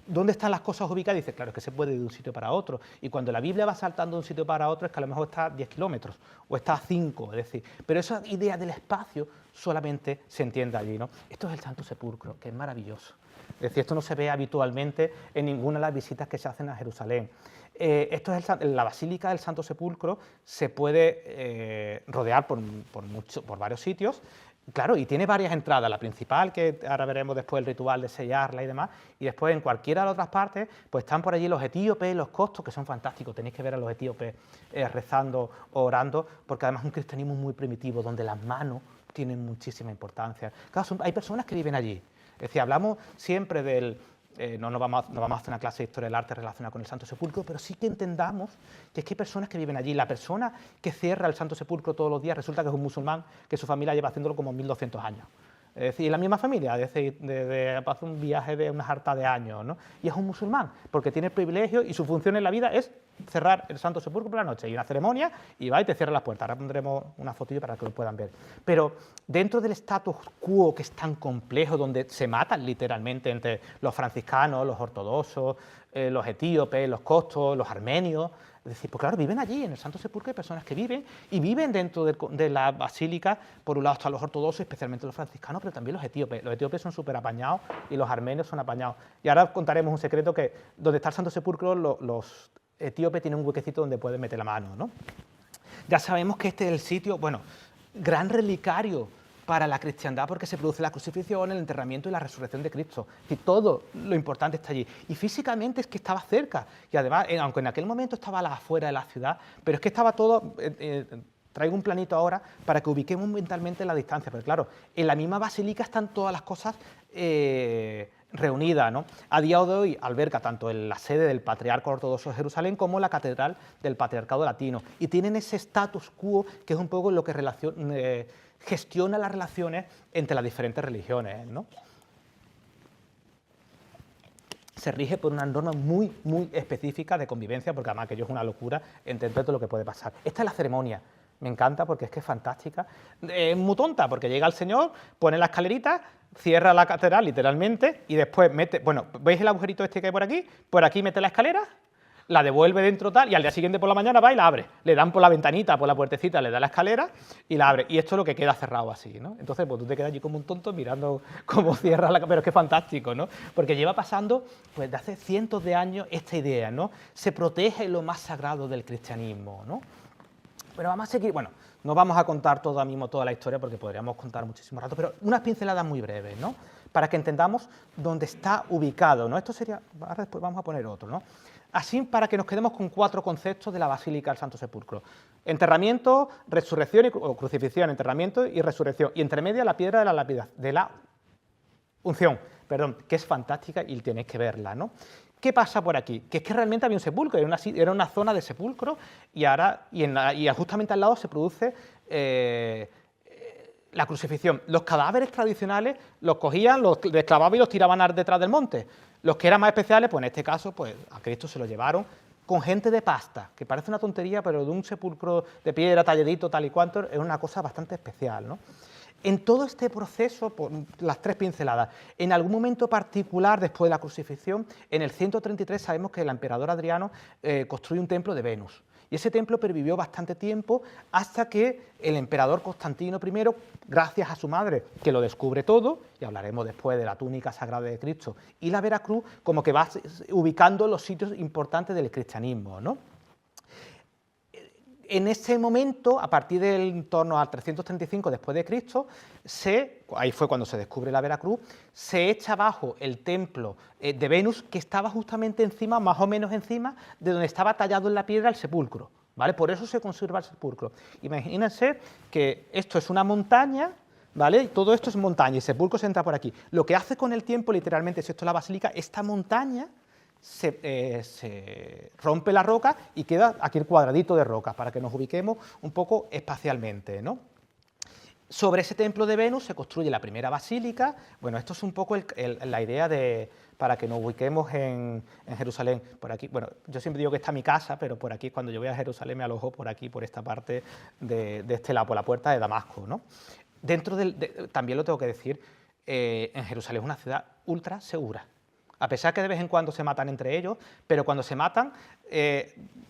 ¿Dónde están las cosas ubicadas? Dice, claro, es que se puede ir de un sitio para otro. Y cuando la Biblia va saltando de un sitio para otro, es que a lo mejor está a 10 kilómetros o está a 5, es decir, pero esa idea del espacio solamente se entiende allí, ¿no? Esto es el Santo Sepulcro, que es maravilloso. Es decir, esto no se ve habitualmente en ninguna de las visitas que se hacen a Jerusalén. Esto es la Basílica del Santo Sepulcro, se puede rodear por varios sitios. Claro, y tiene varias entradas, la principal, que ahora veremos después el ritual de sellarla y demás, y después en cualquiera de las otras partes, pues están por allí los etíopes, los coptos, que son fantásticos, tenéis que ver a los etíopes rezando o orando, porque además es un cristianismo muy primitivo, donde las manos tienen muchísima importancia. Claro, hay personas que viven allí, es decir, hablamos siempre del... no vamos a hacer una clase de historia del arte relacionada con el Santo Sepulcro, pero sí que entendamos que es que hay personas que viven allí. La persona que cierra el Santo Sepulcro todos los días resulta que es un musulmán, que su familia lleva haciéndolo como 1200 años. Es decir, la misma familia, es decir, hace un viaje de unas hartas de años, ¿no? Y es un musulmán, porque tiene el privilegio y su función en la vida es cerrar el Santo Sepulcro por la noche, y una ceremonia, y va y te cierra las puertas. Ahora pondremos una fotillo para que lo puedan ver. Pero dentro del status quo que es tan complejo, donde se matan literalmente entre los franciscanos, los ortodoxos, los etíopes, los coptos, los armenios, es decir, pues claro, viven allí, en el Santo Sepulcro hay personas que viven, y viven dentro de la basílica. Por un lado están los ortodoxos, especialmente los franciscanos, pero también los etíopes. Los etíopes son súper apañados y los armenios son apañados. Y ahora contaremos un secreto, que donde está el Santo Sepulcro, los etíopes tienen un huequecito donde pueden meter la mano, ¿no? Ya sabemos que este es el sitio, bueno, gran relicario para la cristiandad, porque se produce la crucifixión, el enterramiento y la resurrección de Cristo. Y todo lo importante está allí. Y físicamente es que estaba cerca. Y además, aunque en aquel momento estaba a las afueras de la ciudad, pero es que estaba todo... traigo un planito ahora para que ubiquemos mentalmente la distancia. Pero claro, en la misma basílica están todas las cosas reunidas, ¿no? A día de hoy alberga tanto la sede del Patriarca Ortodoxo de Jerusalén como la Catedral del Patriarcado Latino. Y tienen ese status quo que es un poco lo que gestiona las relaciones entre las diferentes religiones, ¿no? Se rige por unas normas muy, muy específicas de convivencia, porque además aquello es una locura entender todo lo que puede pasar. Esta es la ceremonia. Me encanta porque es que es fantástica. Es muy tonta porque llega el señor, pone la escalerita, cierra la catedral literalmente y después mete... Bueno, ¿veis el agujerito este que hay por aquí? Por aquí mete la escalera, la devuelve dentro tal, y al día siguiente por la mañana va y la abre. Le dan por la ventanita, por la puertecita, le da la escalera y la abre. Y esto es lo que queda cerrado así, ¿no? Entonces, pues tú te quedas allí como un tonto mirando cómo cierra la... Pero es que es fantástico, ¿no? Porque lleva pasando, pues, de hace cientos de años esta idea, ¿no? Se protege lo más sagrado del cristianismo, ¿no? Pero vamos a seguir... Bueno, no vamos a contar toda la historia porque podríamos contar muchísimo rato, pero unas pinceladas muy breves, ¿no? Para que entendamos dónde está ubicado, ¿no? Esto sería... Ahora después vamos a poner otro, ¿no? Así, para que nos quedemos con 4 conceptos de la Basílica del Santo Sepulcro. Enterramiento, resurrección o crucifixión, enterramiento y resurrección. Y entre medias la piedra de la unción, perdón, que es fantástica y tenéis que verla, ¿no? ¿Qué pasa por aquí? Que es que realmente había un sepulcro, era una zona de sepulcro y justamente al lado se produce la crucifixión. Los cadáveres tradicionales los cogían, los desclavaban y los tiraban detrás del monte. Los que eran más especiales, pues en este caso, pues a Cristo se lo llevaron con gente de pasta, que parece una tontería, pero de un sepulcro de piedra talladito, tal y cuanto, es una cosa bastante especial, ¿no? En todo este proceso, por las 3 pinceladas, en algún momento particular después de la crucifixión, en el 133 sabemos que el emperador Adriano construye un templo de Venus. Y ese templo pervivió bastante tiempo hasta que el emperador Constantino I, gracias a su madre, que lo descubre todo, y hablaremos después de la túnica sagrada de Cristo, y la Veracruz, como que va ubicando los sitios importantes del cristianismo, ¿no? En ese momento, a partir del torno al 335 después de Cristo, ahí fue cuando se descubre la Veracruz, se echa abajo el templo de Venus, que estaba justamente encima, más o menos encima, de donde estaba tallado en la piedra el sepulcro, ¿vale? Por eso se conserva el sepulcro. Imagínense que esto es una montaña, ¿vale? Y todo esto es montaña y el sepulcro se entra por aquí. Lo que hace con el tiempo, literalmente, si esto es la basílica, esta montaña se rompe la roca y queda aquí el cuadradito de roca, para que nos ubiquemos un poco espacialmente, ¿no? Sobre ese templo de Venus se construye la primera basílica. Bueno, esto es un poco la idea para que nos ubiquemos en Jerusalén. Por aquí, bueno, yo siempre digo que está mi casa, pero por aquí, cuando yo voy a Jerusalén, me alojo por aquí, por esta parte de este lado, por la puerta de Damasco, ¿no? También lo tengo que decir, en Jerusalén es una ciudad ultra segura. A pesar que de vez en cuando se matan entre ellos, pero cuando se matan,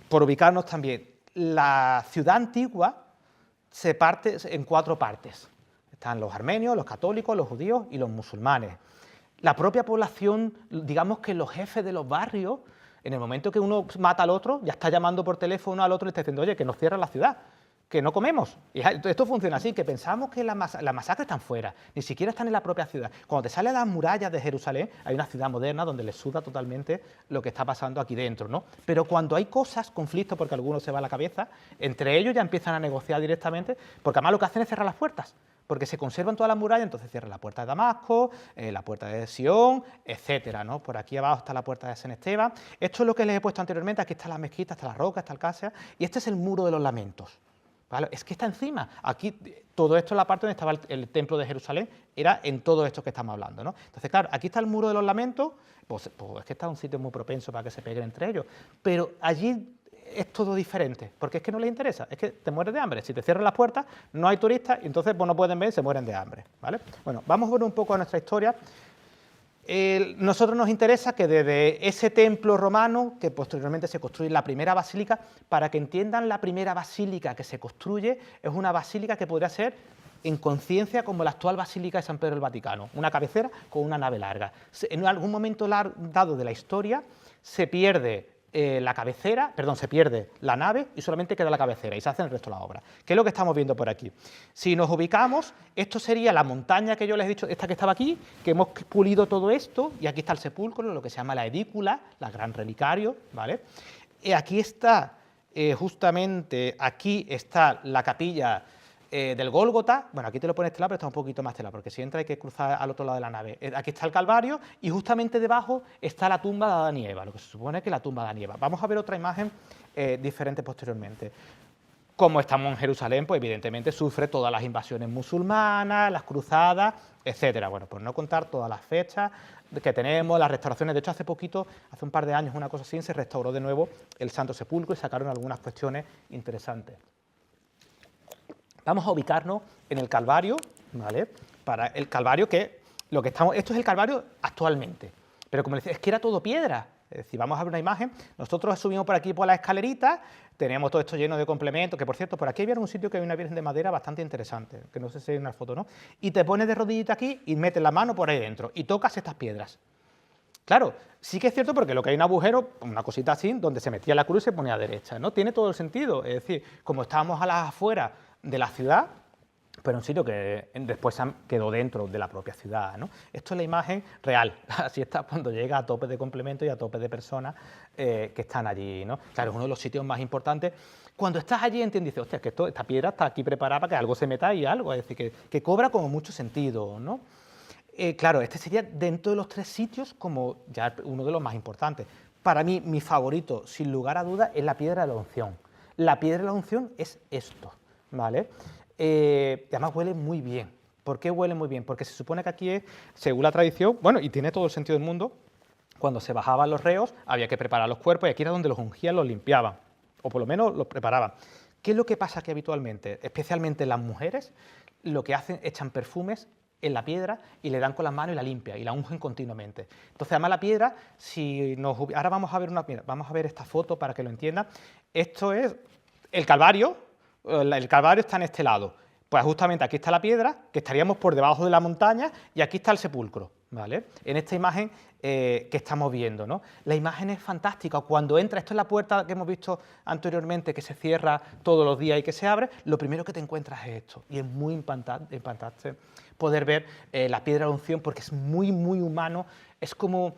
por ubicarnos también, la ciudad antigua se parte en 4 partes. Están los armenios, los católicos, los judíos y los musulmanes. La propia población, digamos que los jefes de los barrios, en el momento que uno mata al otro, ya está llamando por teléfono al otro y está diciendo, oye, que nos cierran la ciudad, que no comemos. Y esto funciona así, que pensamos que las masacres están fuera, ni siquiera están en la propia ciudad. Cuando te salen las murallas de Jerusalén, hay una ciudad moderna donde les suda totalmente lo que está pasando aquí dentro, ¿no? Pero cuando hay cosas, conflictos, porque algunos se va a la cabeza, entre ellos ya empiezan a negociar directamente, porque además lo que hacen es cerrar las puertas, porque se conservan todas las murallas, entonces cierran la puerta de Damasco, la puerta de Sion, etcétera, ¿no? Por aquí abajo está la puerta de San Esteban. Esto es lo que les he puesto anteriormente, aquí está la mezquita, está la roca, está el Cáceres, y este es el muro de los lamentos. ¿Vale? Es que está encima. Aquí, todo esto, la parte donde estaba el templo de Jerusalén, era en todo esto que estamos hablando, ¿no? Entonces, claro, aquí está el muro de los lamentos, pues es que está un sitio muy propenso para que se peguen entre ellos, pero allí es todo diferente, porque es que no les interesa, es que te mueres de hambre. Si te cierran las puertas, no hay turistas, y entonces pues, no pueden ver, se mueren de hambre, ¿vale? Bueno, vamos a ver un poco a nuestra historia. Nosotros nos interesa que desde ese templo romano, que posteriormente se construye la primera basílica, para que entiendan la primera basílica que se construye, es una basílica que podría ser en conciencia como la actual Basílica de San Pedro del Vaticano, una cabecera con una nave larga. En algún momento dado de la historia se pierde la cabecera, perdón, se pierde la nave y solamente queda la cabecera y se hace el resto de la obra. ¿Qué es lo que estamos viendo por aquí? Si nos ubicamos, esto sería la montaña que yo les he dicho, esta que estaba aquí, que hemos pulido todo esto, y aquí está el sepulcro, lo que se llama la edícula, la gran relicario, ¿vale? Y aquí está, justamente, aquí está la capilla del Gólgota. Bueno, aquí te lo pone este lado, pero está un poquito más tela, porque si entra hay que cruzar al otro lado de la nave. Aquí está el Calvario y justamente debajo está la tumba de Adán y Eva, lo que se supone que es la tumba de Adán y Eva. Vamos a ver otra imagen diferente posteriormente. Como estamos en Jerusalén, pues evidentemente sufre todas las invasiones musulmanas, las cruzadas, etcétera. Bueno, por no contar todas las fechas que tenemos, las restauraciones. De hecho, hace poquito, hace un par de años, una cosa así, se restauró de nuevo el Santo Sepulcro y sacaron algunas cuestiones interesantes. Vamos a ubicarnos en el Calvario, ¿vale? Para el Calvario esto es el Calvario actualmente, pero como les decía, es que era todo piedra. Es decir, vamos a ver una imagen, nosotros subimos por aquí por la escalerita, tenemos todo esto lleno de complementos, que por cierto, por aquí había un sitio que hay una virgen de madera bastante interesante, que no sé si hay una foto, ¿no? Y te pones de rodillita aquí y metes la mano por ahí dentro y tocas estas piedras. Claro, sí que es cierto porque lo que hay un agujero, una cosita así, donde se metía la cruz y se ponía derecha, ¿no? Tiene todo el sentido, es decir, como estábamos a las afueras de la ciudad, pero un sitio que después quedó dentro de la propia ciudad, ¿no? Esto es la imagen real, así está cuando llega a tope de complementos y a tope de personas que están allí, ¿no? Claro, es uno de los sitios más importantes. Cuando estás allí entiendes, dices, hostia, que esta piedra está aquí preparada para que algo se meta y algo, es decir, que cobra como mucho sentido, ¿no? Claro, este sería dentro de los 3 sitios como ya uno de los más importantes. Para mí, mi favorito, sin lugar a dudas, es la piedra de la unción. La piedra de la unción es esto, ¿vale? Además huele muy bien. ¿Por qué huele muy bien? Porque se supone que aquí es, según la tradición, bueno, y tiene todo el sentido del mundo, cuando se bajaban los reos había que preparar los cuerpos y aquí era donde los ungían, los limpiaban, o por lo menos los preparaban. ¿Qué es lo que pasa aquí habitualmente? Especialmente las mujeres, lo que hacen, echan perfumes en la piedra y le dan con las manos y la limpian y la ungen continuamente. Entonces, además la piedra, ahora vamos a ver vamos a ver esta foto para que lo entiendan. Esto es el Calvario. El Calvario está en este lado. Pues justamente aquí está la piedra, que estaríamos por debajo de la montaña, y aquí está el sepulcro, ¿vale? En esta imagen que estamos viendo, ¿no? La imagen es fantástica. Cuando entra, esto es la puerta que hemos visto anteriormente, que se cierra todos los días y que se abre, lo primero que te encuentras es esto. Y es muy impactante poder ver la piedra de la unción, porque es muy, muy humano, es como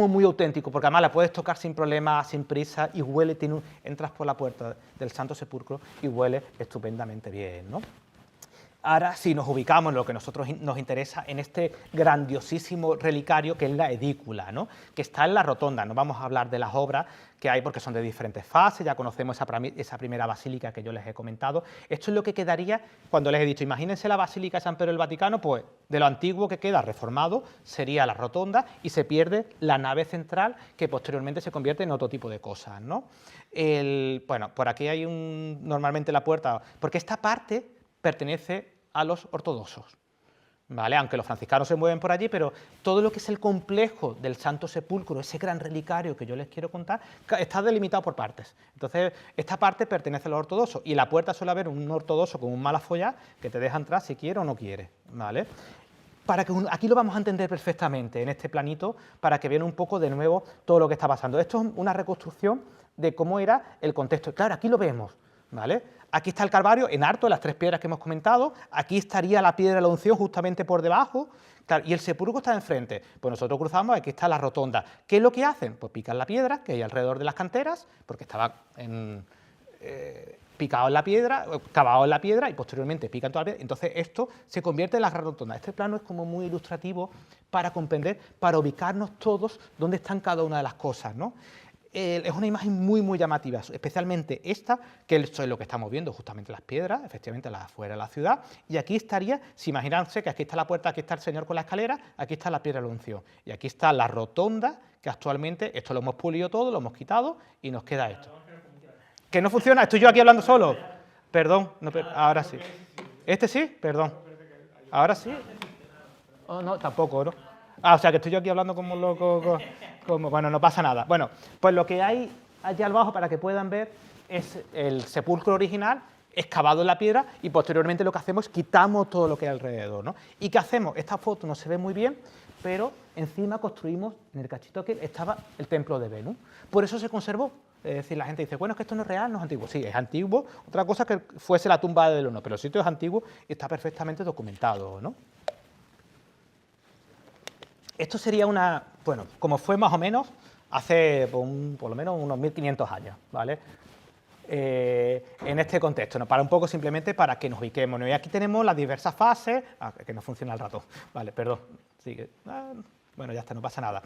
muy auténtico, porque además la puedes tocar sin problema, sin prisa, y huele, entras por la puerta del Santo Sepulcro y huele estupendamente bien, ¿no? Ahora sí nos ubicamos en lo que a nosotros nos interesa, en este grandiosísimo relicario que es la edícula, ¿no? Que está en la rotonda. No vamos a hablar de las obras que hay porque son de diferentes fases, ya conocemos esa primera basílica que yo les he comentado. Esto es lo que quedaría cuando les he dicho, imagínense la Basílica de San Pedro del Vaticano, pues de lo antiguo que queda reformado sería la rotonda y se pierde la nave central que posteriormente se convierte en otro tipo de cosas, ¿no? Bueno, por aquí hay normalmente la puerta, porque esta parte pertenece a los ortodoxos, ¿vale? Aunque los franciscanos se mueven por allí, pero todo lo que es el complejo del Santo Sepulcro, ese gran relicario que yo les quiero contar, está delimitado por partes. Entonces, esta parte pertenece a los ortodoxos y en la puerta suele haber un ortodoxo con un malafollá que te deja entrar si quiere o no quiere, ¿vale? Aquí lo vamos a entender perfectamente en este planito para que vean un poco de nuevo todo lo que está pasando. Esto es una reconstrucción de cómo era el contexto. Claro, aquí lo vemos, ¿vale? Aquí está el Calvario, en alto, las tres piedras que hemos comentado. Aquí estaría la piedra de la unción justamente por debajo. Claro, y el sepulcro está enfrente. Pues nosotros cruzamos, aquí está la rotonda. ¿Qué es lo que hacen? Pues pican la piedra que hay alrededor de las canteras, porque estaba picado en la piedra, cavado en la piedra y posteriormente pican toda la piedra. Entonces esto se convierte en la gran rotonda. Este plano es como muy ilustrativo para comprender, para ubicarnos todos dónde están cada una de las cosas, ¿no? Es una imagen muy, muy llamativa, especialmente esta, que esto es lo que estamos viendo, justamente las piedras, efectivamente las afuera de la ciudad, y aquí estaría, si imaginarse que aquí está la puerta, aquí está el Señor con la escalera, aquí está la piedra de la unción, y aquí está la rotonda, que actualmente, esto lo hemos pulido todo, lo hemos quitado, y nos queda esto. ¿Que no funciona? ¿Estoy yo aquí hablando solo? Perdón, no, ahora sí. ¿Este sí? Perdón. ¿Ahora sí? Oh, no, tampoco, ¿no? O sea, que estoy yo aquí hablando como loco, bueno, no pasa nada. Bueno, pues lo que hay allá abajo, para que puedan ver, es el sepulcro original, excavado en la piedra, y posteriormente lo que hacemos es quitamos todo lo que hay alrededor, ¿no? ¿Y qué hacemos? Esta foto no se ve muy bien, pero encima construimos, en el cachito que estaba el templo de Venus. Por eso se conservó. Es decir, la gente dice, bueno, es que esto no es real, no es antiguo. Sí, es antiguo. Otra cosa es que fuese la tumba de Leonor, pero el sitio es antiguo y está perfectamente documentado, ¿no? Esto sería bueno, como fue más o menos hace por lo menos unos 1500 años, ¿vale? En este contexto, ¿no? Para un poco simplemente para que nos ubiquemos, ¿no? Y aquí tenemos las diversas fases, que no funciona el ratón, vale, perdón, sigue. Bueno, ya está, no pasa nada.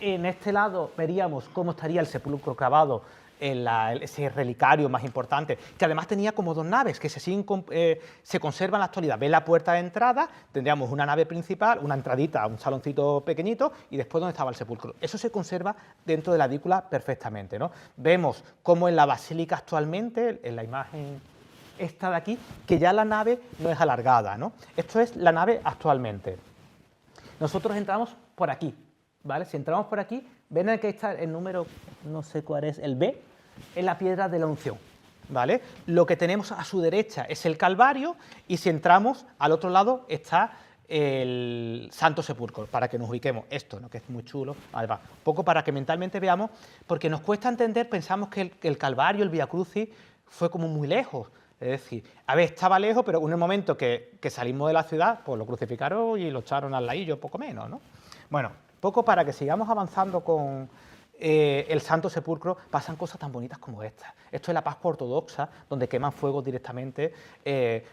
En este lado veríamos cómo estaría el sepulcro clavado en ese relicario más importante, que además tenía como dos naves que se conservan en la actualidad. Ve la puerta de entrada, tendríamos una nave principal, una entradita, un saloncito pequeñito, y después donde estaba el sepulcro. Eso se conserva dentro de la edícula perfectamente, ¿no? Vemos cómo en la basílica actualmente, en la imagen esta de aquí, que ya la nave no es alargada, ¿no? Esto es la nave actualmente. Nosotros entramos por aquí, ¿vale? Si entramos por aquí, ven que está el número, no sé cuál es, el B, es la piedra de la unción, ¿vale? Lo que tenemos a su derecha es el Calvario y si entramos al otro lado está el Santo Sepulcro, para que nos ubiquemos. Esto, ¿no? Que es muy chulo, además, un poco para que mentalmente veamos, porque nos cuesta entender, pensamos que el Calvario, el Vía Crucis, fue como muy lejos. Es decir, a ver, estaba lejos, pero en el momento que salimos de la ciudad, pues lo crucificaron y lo echaron al ladillo, poco menos, ¿no? Bueno, poco para que sigamos avanzando con el Santo Sepulcro, pasan cosas tan bonitas como esta. Esto es la Pascua ortodoxa, donde queman fuego directamente,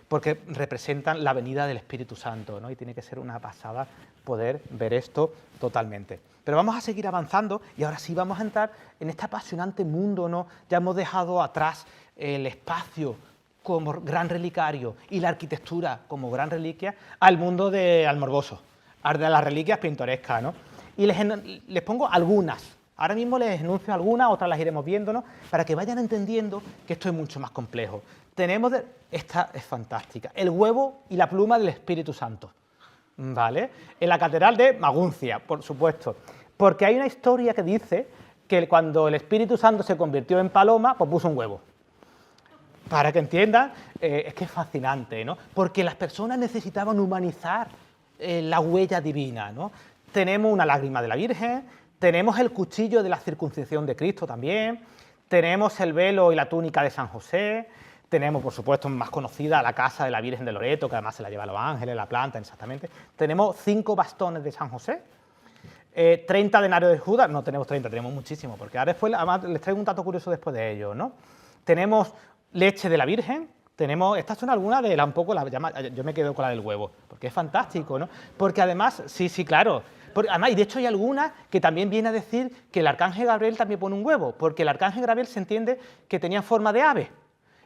porque representan la venida del Espíritu Santo, ¿no? Y tiene que ser una pasada poder ver esto totalmente. Pero vamos a seguir avanzando y ahora sí vamos a entrar en este apasionante mundo, ¿no? Ya hemos dejado atrás el espacio como gran relicario y la arquitectura como gran reliquia al mundo de Almorboso, de las reliquias pintorescas, ¿no? Y les pongo algunas. Ahora mismo les enuncio algunas, otras las iremos viendo, ¿no? Para que vayan entendiendo que esto es mucho más complejo. Esta es fantástica, el huevo y la pluma del Espíritu Santo, ¿vale? En la catedral de Maguncia, por supuesto, porque hay una historia que dice que cuando el Espíritu Santo se convirtió en paloma, pues puso un huevo. Para que entiendan, es que es fascinante, ¿no? Porque las personas necesitaban humanizar la huella divina, ¿no? tenemos una lágrima de la Virgen, tenemos el cuchillo de la circuncisión de Cristo también, tenemos el velo y la túnica de San José, tenemos, por supuesto, más conocida la casa de la Virgen de Loreto, que además se la lleva a los ángeles, la planta, exactamente. Tenemos 5 bastones de San José, 30 denarios de Judas, no tenemos 30, tenemos muchísimo, porque ahora después, además, les traigo un dato curioso después de ello, ¿no? Tenemos leche de la Virgen, tenemos, estas son algunas de un poco, yo me quedo con la del huevo, porque es fantástico, ¿no? Porque además, sí, claro, además, y de hecho hay algunas que también viene a decir que el arcángel Gabriel también pone un huevo, porque el arcángel Gabriel se entiende que tenía forma de ave,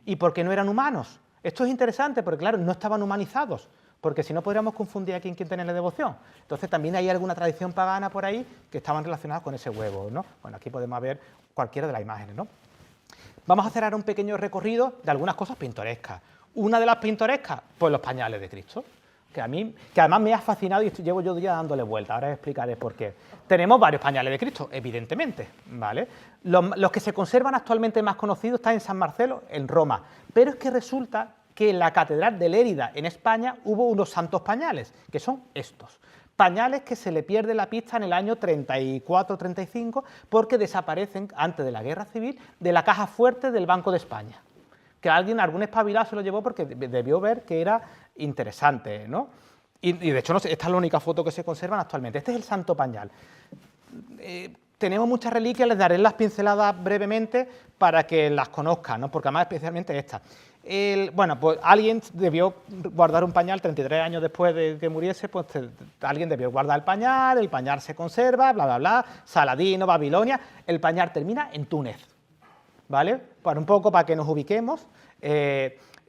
y porque no eran humanos. Esto es interesante, porque claro, no estaban humanizados, porque si no podríamos confundir a quién tenerle devoción. Entonces también hay alguna tradición pagana por ahí que estaban relacionadas con ese huevo, ¿no? Bueno, aquí podemos ver cualquiera de las imágenes, ¿no? Vamos a hacer ahora un pequeño recorrido de algunas cosas pintorescas. Una de las pintorescas, pues los pañales de Cristo, que además me ha fascinado y llevo yo ya dándole vuelta, ahora explicaré por qué. Tenemos varios pañales de Cristo, evidentemente, ¿vale? Los que se conservan actualmente más conocidos están en San Marcelo, en Roma, pero es que resulta que en la Catedral de Lérida, en España, hubo unos santos pañales, que son estos. Pañales que se le pierde la pista en el año 34-35 porque desaparecen antes de la Guerra Civil de la caja fuerte del Banco de España. Que algún espabilado se lo llevó porque debió ver que era interesante, ¿no? Y de hecho, esta es la única foto que se conservan actualmente. Este es el Santo Pañal. Tenemos muchas reliquias, les daré las pinceladas brevemente para que las conozcan, ¿no? Porque además especialmente esta. Bueno, pues alguien debió guardar un pañal 33 años después de que muriese, pues alguien debió guardar el pañal se conserva, bla, bla, bla, Saladino, Babilonia, el pañal termina en Túnez, ¿vale? Un poco para que nos ubiquemos,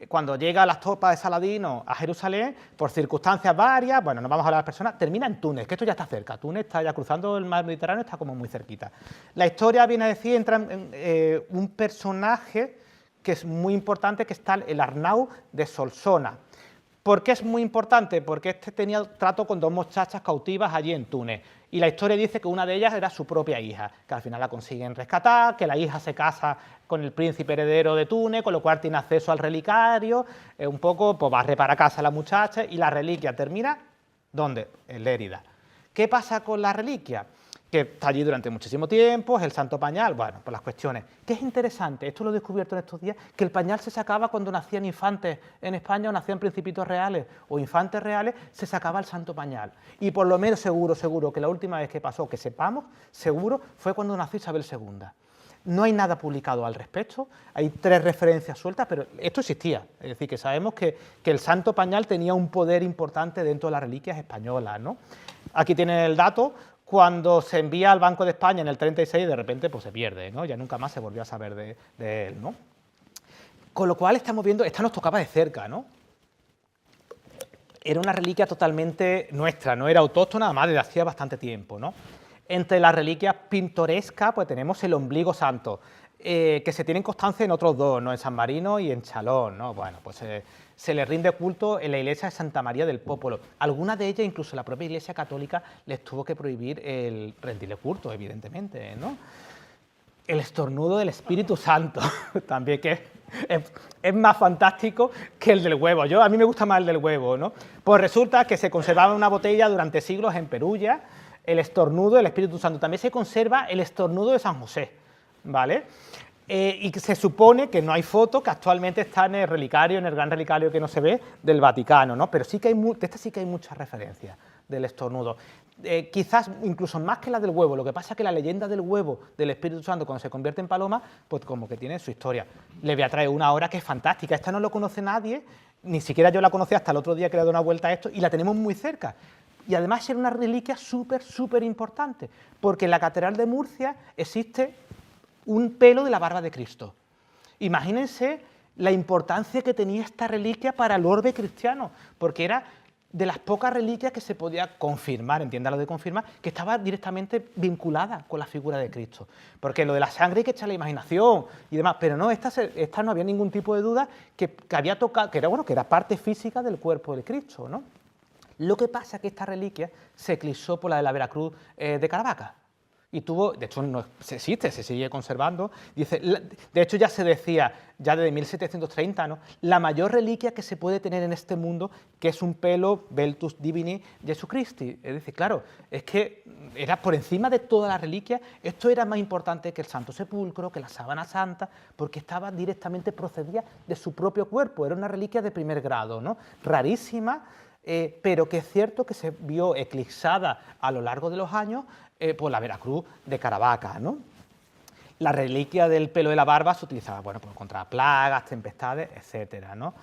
cuando llegan las tropas de Saladino a Jerusalén, por circunstancias varias, bueno, no vamos a hablar de las personas, termina en Túnez, que esto ya está cerca, Túnez está ya cruzando el mar Mediterráneo, está como muy cerquita. La historia viene a decir, entra un personaje que es muy importante, que está el Arnau de Solsona. ¿Por qué es muy importante? Porque este tenía trato con 2 muchachas cautivas allí en Túnez, y la historia dice que una de ellas era su propia hija, que al final la consiguen rescatar, que la hija se casa con el príncipe heredero de Túnez, con lo cual tiene acceso al relicario, un poco pues barre para casa la muchacha, y la reliquia termina, ¿dónde? En Lérida. ¿Qué pasa con la reliquia? Que está allí durante muchísimo tiempo, es el santo pañal, bueno, pues las cuestiones. ¿Qué es interesante? Esto lo he descubierto en estos días, que el pañal se sacaba cuando nacían infantes en España o nacían principitos reales o infantes reales, se sacaba el santo pañal. Y por lo menos seguro que la última vez que pasó, que sepamos, seguro, fue cuando nació Isabel II. No hay nada publicado al respecto, hay 3 referencias sueltas, pero esto existía, es decir, que sabemos que el santo pañal tenía un poder importante dentro de las reliquias españolas, ¿no? Aquí tienen el dato. Cuando se envía al Banco de España en el 36, de repente pues se pierde, ¿no? Ya nunca más se volvió a saber de él, ¿no? Con lo cual estamos viendo, esta nos tocaba de cerca, ¿no? Era una reliquia totalmente nuestra, no era autóctona, además desde hacía bastante tiempo, ¿no? Entre las reliquias pintorescas, pues tenemos el ombligo santo, que se tienen constancia en otros 2, ¿no? En San Marino y en Chalón, ¿no? Bueno, pues se le rinde culto en la iglesia de Santa María del Popolo. Algunas de ellas, incluso la propia Iglesia Católica, les tuvo que prohibir el rendirle culto, evidentemente, ¿no? El estornudo del Espíritu Santo, también que es más fantástico que el del huevo. A mí me gusta más el del huevo, ¿no? Pues resulta que se conservaba en una botella durante siglos en Perugia el estornudo del Espíritu Santo. También se conserva el estornudo de San José, ¿vale? Y que se supone que no hay foto, que actualmente está en el relicario, en el gran relicario que no se ve, del Vaticano, ¿no? Pero sí que de esta sí que hay muchas referencias del estornudo. Quizás incluso más que la del huevo, lo que pasa es que la leyenda del huevo del Espíritu Santo cuando se convierte en paloma, pues como que tiene su historia. Le voy a traer una ahora que es fantástica, esta no lo conoce nadie, ni siquiera yo la conocí hasta el otro día que le he dado una vuelta a esto, y la tenemos muy cerca. Y además era una reliquia súper importante, porque en la Catedral de Murcia existe un pelo de la barba de Cristo. Imagínense la importancia que tenía esta reliquia para el orbe cristiano, porque era de las pocas reliquias que se podía confirmar, entiéndalo de confirmar, que estaba directamente vinculada con la figura de Cristo. Porque lo de la sangre hay que echar la imaginación y demás, pero no, esta no había ningún tipo de duda que había tocado, que era parte física del cuerpo de Cristo, ¿no? Lo que pasa es que esta reliquia se eclipsó por la de la Veracruz de Caravaca. y tuvo, de hecho no existe, se sigue conservando, dice, de hecho ya se decía, ya desde 1730, ¿no?, la mayor reliquia que se puede tener en este mundo, que es un pelo Veltus Divini Jesucristi. Es decir, claro, es que era por encima de todas las reliquias, esto era más importante que el Santo Sepulcro, que la sábana santa, porque estaba directamente, procedía de su propio cuerpo, era una reliquia de primer grado, ¿no?, rarísima, pero que es cierto que se vio eclipsada a lo largo de los años por la Veracruz de Caravaca, ¿no? La reliquia del pelo de la barba se utilizaba, bueno, pues contra plagas, tempestades, etcétera, ¿no?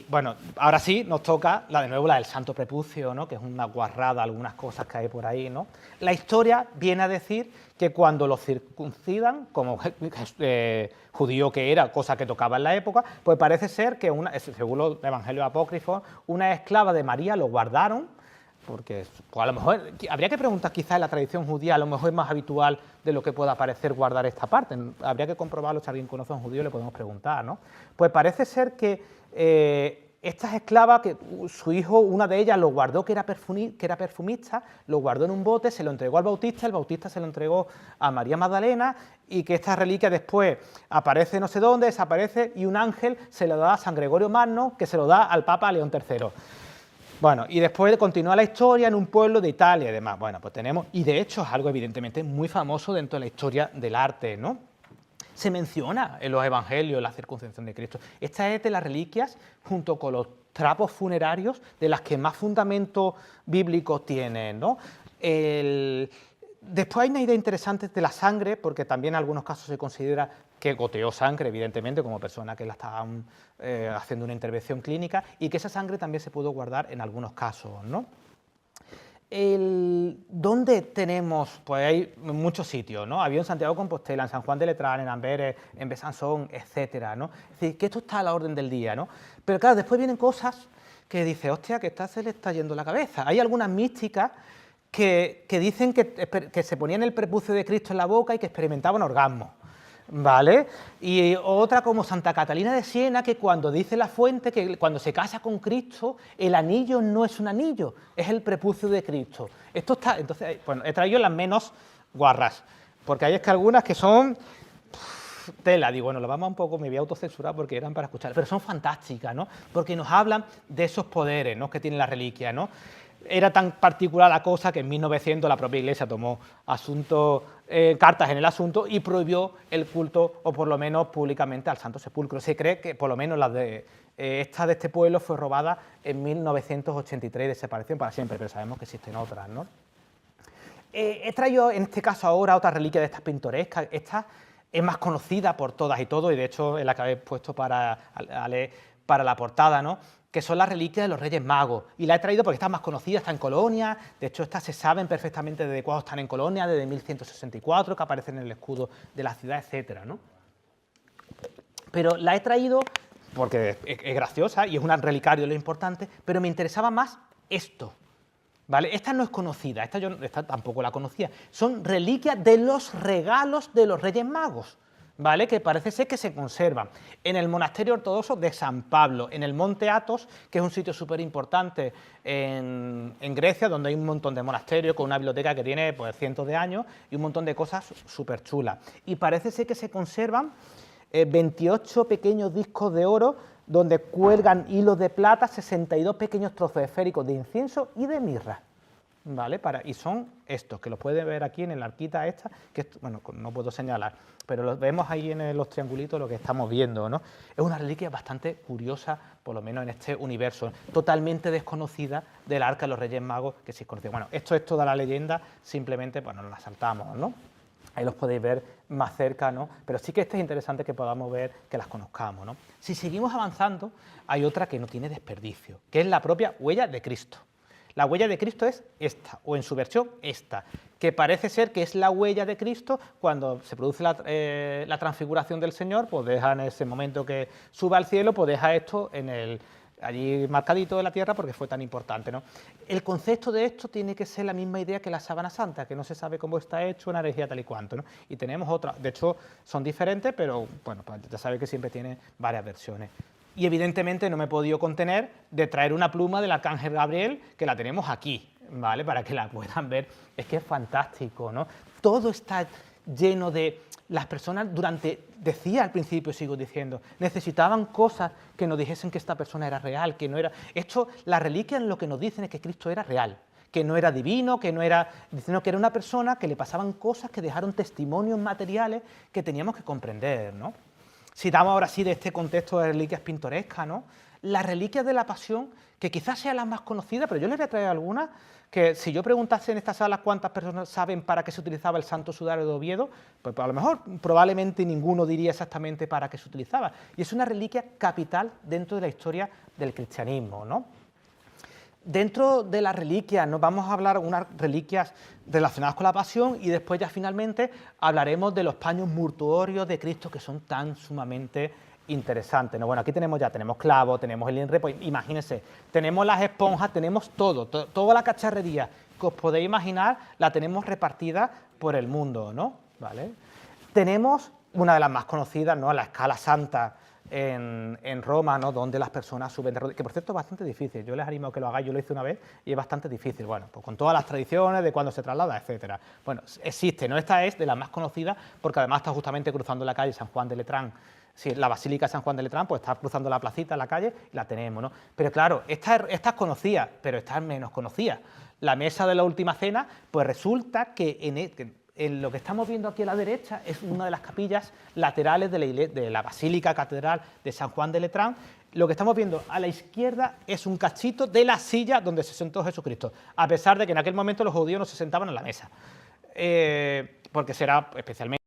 Bueno, ahora sí nos toca de nuevo la del santo prepucio, ¿no?, que es una guarrada, algunas cosas que hay por ahí, ¿no? La historia viene a decir que cuando lo circuncidan, como judío que era, cosa que tocaba en la época, pues parece ser que, según los evangelios apócrifos, una esclava de María lo guardaron, porque pues a lo mejor habría que preguntar, quizás en la tradición judía a lo mejor es más habitual de lo que pueda parecer guardar esta parte. Habría que comprobarlo, si alguien conoce a un judío le podemos preguntar, ¿no? Pues parece ser que estas esclavas, que su hijo, una de ellas lo guardó, que era perfumista, lo guardó en un bote, se lo entregó al Bautista, el Bautista se lo entregó a María Magdalena, y que esta reliquia después aparece no sé dónde, desaparece, y un ángel se lo da a San Gregorio Magno, que se lo da al Papa León III. Bueno, y después continúa la historia en un pueblo de Italia y demás. Bueno, pues tenemos, y de hecho es algo evidentemente muy famoso dentro de la historia del arte, ¿no? Se menciona en los evangelios la circuncisión de Cristo. Esta es de las reliquias, junto con los trapos funerarios, de las que más fundamento bíblico tienen, ¿no? Después hay una idea interesante de la sangre, porque también en algunos casos se considera que goteó sangre, evidentemente, como persona que la estaban haciendo una intervención clínica, y que esa sangre también se pudo guardar en algunos casos, ¿no? ¿Dónde tenemos? Pues hay muchos sitios, ¿no? Había en Santiago de Compostela, en San Juan de Letrán, en Amberes, en Besanzón, etcétera, ¿no? Es decir, que esto está a la orden del día, ¿no? Pero claro, después vienen cosas que dice, hostia, que se le está yendo la cabeza. Hay algunas místicas que dicen que se ponían el prepucio de Cristo en la boca y que experimentaban orgasmos, ¿vale? Y otra como Santa Catalina de Siena, que cuando dice la fuente que cuando se casa con Cristo, el anillo no es un anillo, es el prepucio de Cristo. Esto está, entonces, bueno, he traído las menos guarras, porque hay es que algunas que son tela, digo, bueno, lo vamos un poco, me voy a autocensurar porque eran para escuchar, pero son fantásticas, ¿no? Porque nos hablan de esos poderes, ¿no?, que tiene la reliquia, ¿no? Era tan particular la cosa que en 1900 la propia Iglesia tomó cartas en el asunto y prohibió el culto, o por lo menos públicamente, al Santo Sepulcro. Se cree que por lo menos esta de este pueblo fue robada en 1983 y desapareció para siempre, pero sabemos que existen otras, ¿no? He traído en este caso ahora otra reliquia de estas pintorescas. Esta es más conocida por todas y todos, y de hecho es la que habéis puesto para la portada, ¿no?, que son las reliquias de los Reyes Magos. Y la he traído porque está más conocida, está en Colonia, de hecho estas se saben perfectamente desde cuándo están en Colonia, desde 1164, que aparecen en el escudo de la ciudad, etcétera, ¿no? Pero la he traído porque es graciosa y es un relicario lo importante, pero me interesaba más esto, ¿vale? Esta no es conocida, esta tampoco la conocía. Son reliquias de los regalos de los Reyes Magos, ¿vale?, que parece ser que se conservan en el monasterio ortodoxo de San Pablo, en el Monte Athos, que es un sitio súper importante en Grecia, donde hay un montón de monasterios con una biblioteca que tiene pues cientos de años y un montón de cosas súper chulas. Y parece ser que se conservan 28 pequeños discos de oro donde cuelgan hilos de plata, 62 pequeños trozos esféricos de incienso y de mirra, ¿vale? Y son estos, que los pueden ver aquí en la arquita esta, que bueno, no puedo señalar, pero los vemos ahí en los triangulitos lo que estamos viendo, ¿no? Es una reliquia bastante curiosa, por lo menos en este universo, totalmente desconocida del Arca de los Reyes Magos, que sí es conocida. Bueno, esto es toda la leyenda, simplemente, pues nos la saltamos, ¿no? Ahí los podéis ver más cerca, ¿no? Pero sí que es interesante que podamos ver, que las conozcamos, ¿no? Si seguimos avanzando, hay otra que no tiene desperdicio, que es la propia huella de Cristo. La huella de Cristo es esta, o en su versión esta, que parece ser que es la huella de Cristo cuando se produce la transfiguración del Señor, pues deja en ese momento que sube al cielo, pues deja esto allí marcadito en la tierra porque fue tan importante, ¿no? El concepto de esto tiene que ser la misma idea que la sábana santa, que no se sabe cómo está hecho, una herejía tal y cuanto, ¿no? Y tenemos otra, de hecho son diferentes, pero bueno, pues ya sabéis que siempre tiene varias versiones. Y evidentemente no me he podido contener de traer una pluma del Arcángel Gabriel, que la tenemos aquí, ¿vale? Para que la puedan ver. Es que es fantástico, ¿no? Todo está lleno de... Las personas decía al principio, sigo diciendo, necesitaban cosas que nos dijesen que esta persona era real, que no era... Esto, las reliquias lo que nos dicen es que Cristo era real, que no era divino, que no era... Diciendo que era una persona que le pasaban cosas que dejaron testimonios materiales que teníamos que comprender, ¿no? Si damos ahora sí de este contexto de reliquias pintorescas, ¿no? Las reliquias de la Pasión, que quizás sean las más conocidas, pero yo les voy a traer algunas, que si yo preguntase en esta sala cuántas personas saben para qué se utilizaba el Santo Sudario de Oviedo, pues a lo mejor probablemente ninguno diría exactamente para qué se utilizaba. Y es una reliquia capital dentro de la historia del cristianismo, ¿no? Dentro de las reliquias nos vamos a hablar de unas reliquias relacionadas con la Pasión y después ya finalmente hablaremos de los paños mortuorios de Cristo que son tan sumamente interesantes, ¿no? Bueno, aquí tenemos clavos, tenemos el INRE, pues imagínense, tenemos las esponjas, tenemos toda la cacharrería que os podéis imaginar la tenemos repartida por el mundo, ¿no? ¿Vale? Tenemos una de las más conocidas, ¿no? La Escala Santa en Roma, ¿no? Donde las personas suben de rodillas, que por cierto es bastante difícil, yo les animo a que lo hagáis, yo lo hice una vez y es bastante difícil, bueno, pues con todas las tradiciones de cuándo se traslada, etcétera. Bueno, existe, ¿no? Esta es de las más conocidas porque además está justamente cruzando la calle San Juan de Letrán. Si la Basílica de San Juan de Letrán, pues está cruzando la placita, la calle, y la tenemos, ¿no? Pero claro, esta es conocida, pero esta es menos conocida. La mesa de la Última Cena, pues resulta que en lo que estamos viendo aquí a la derecha es una de las capillas laterales de la Basílica Catedral de San Juan de Letrán. Lo que estamos viendo a la izquierda es un cachito de la silla donde se sentó Jesucristo, a pesar de que en aquel momento los judíos no se sentaban a la mesa, porque será especialmente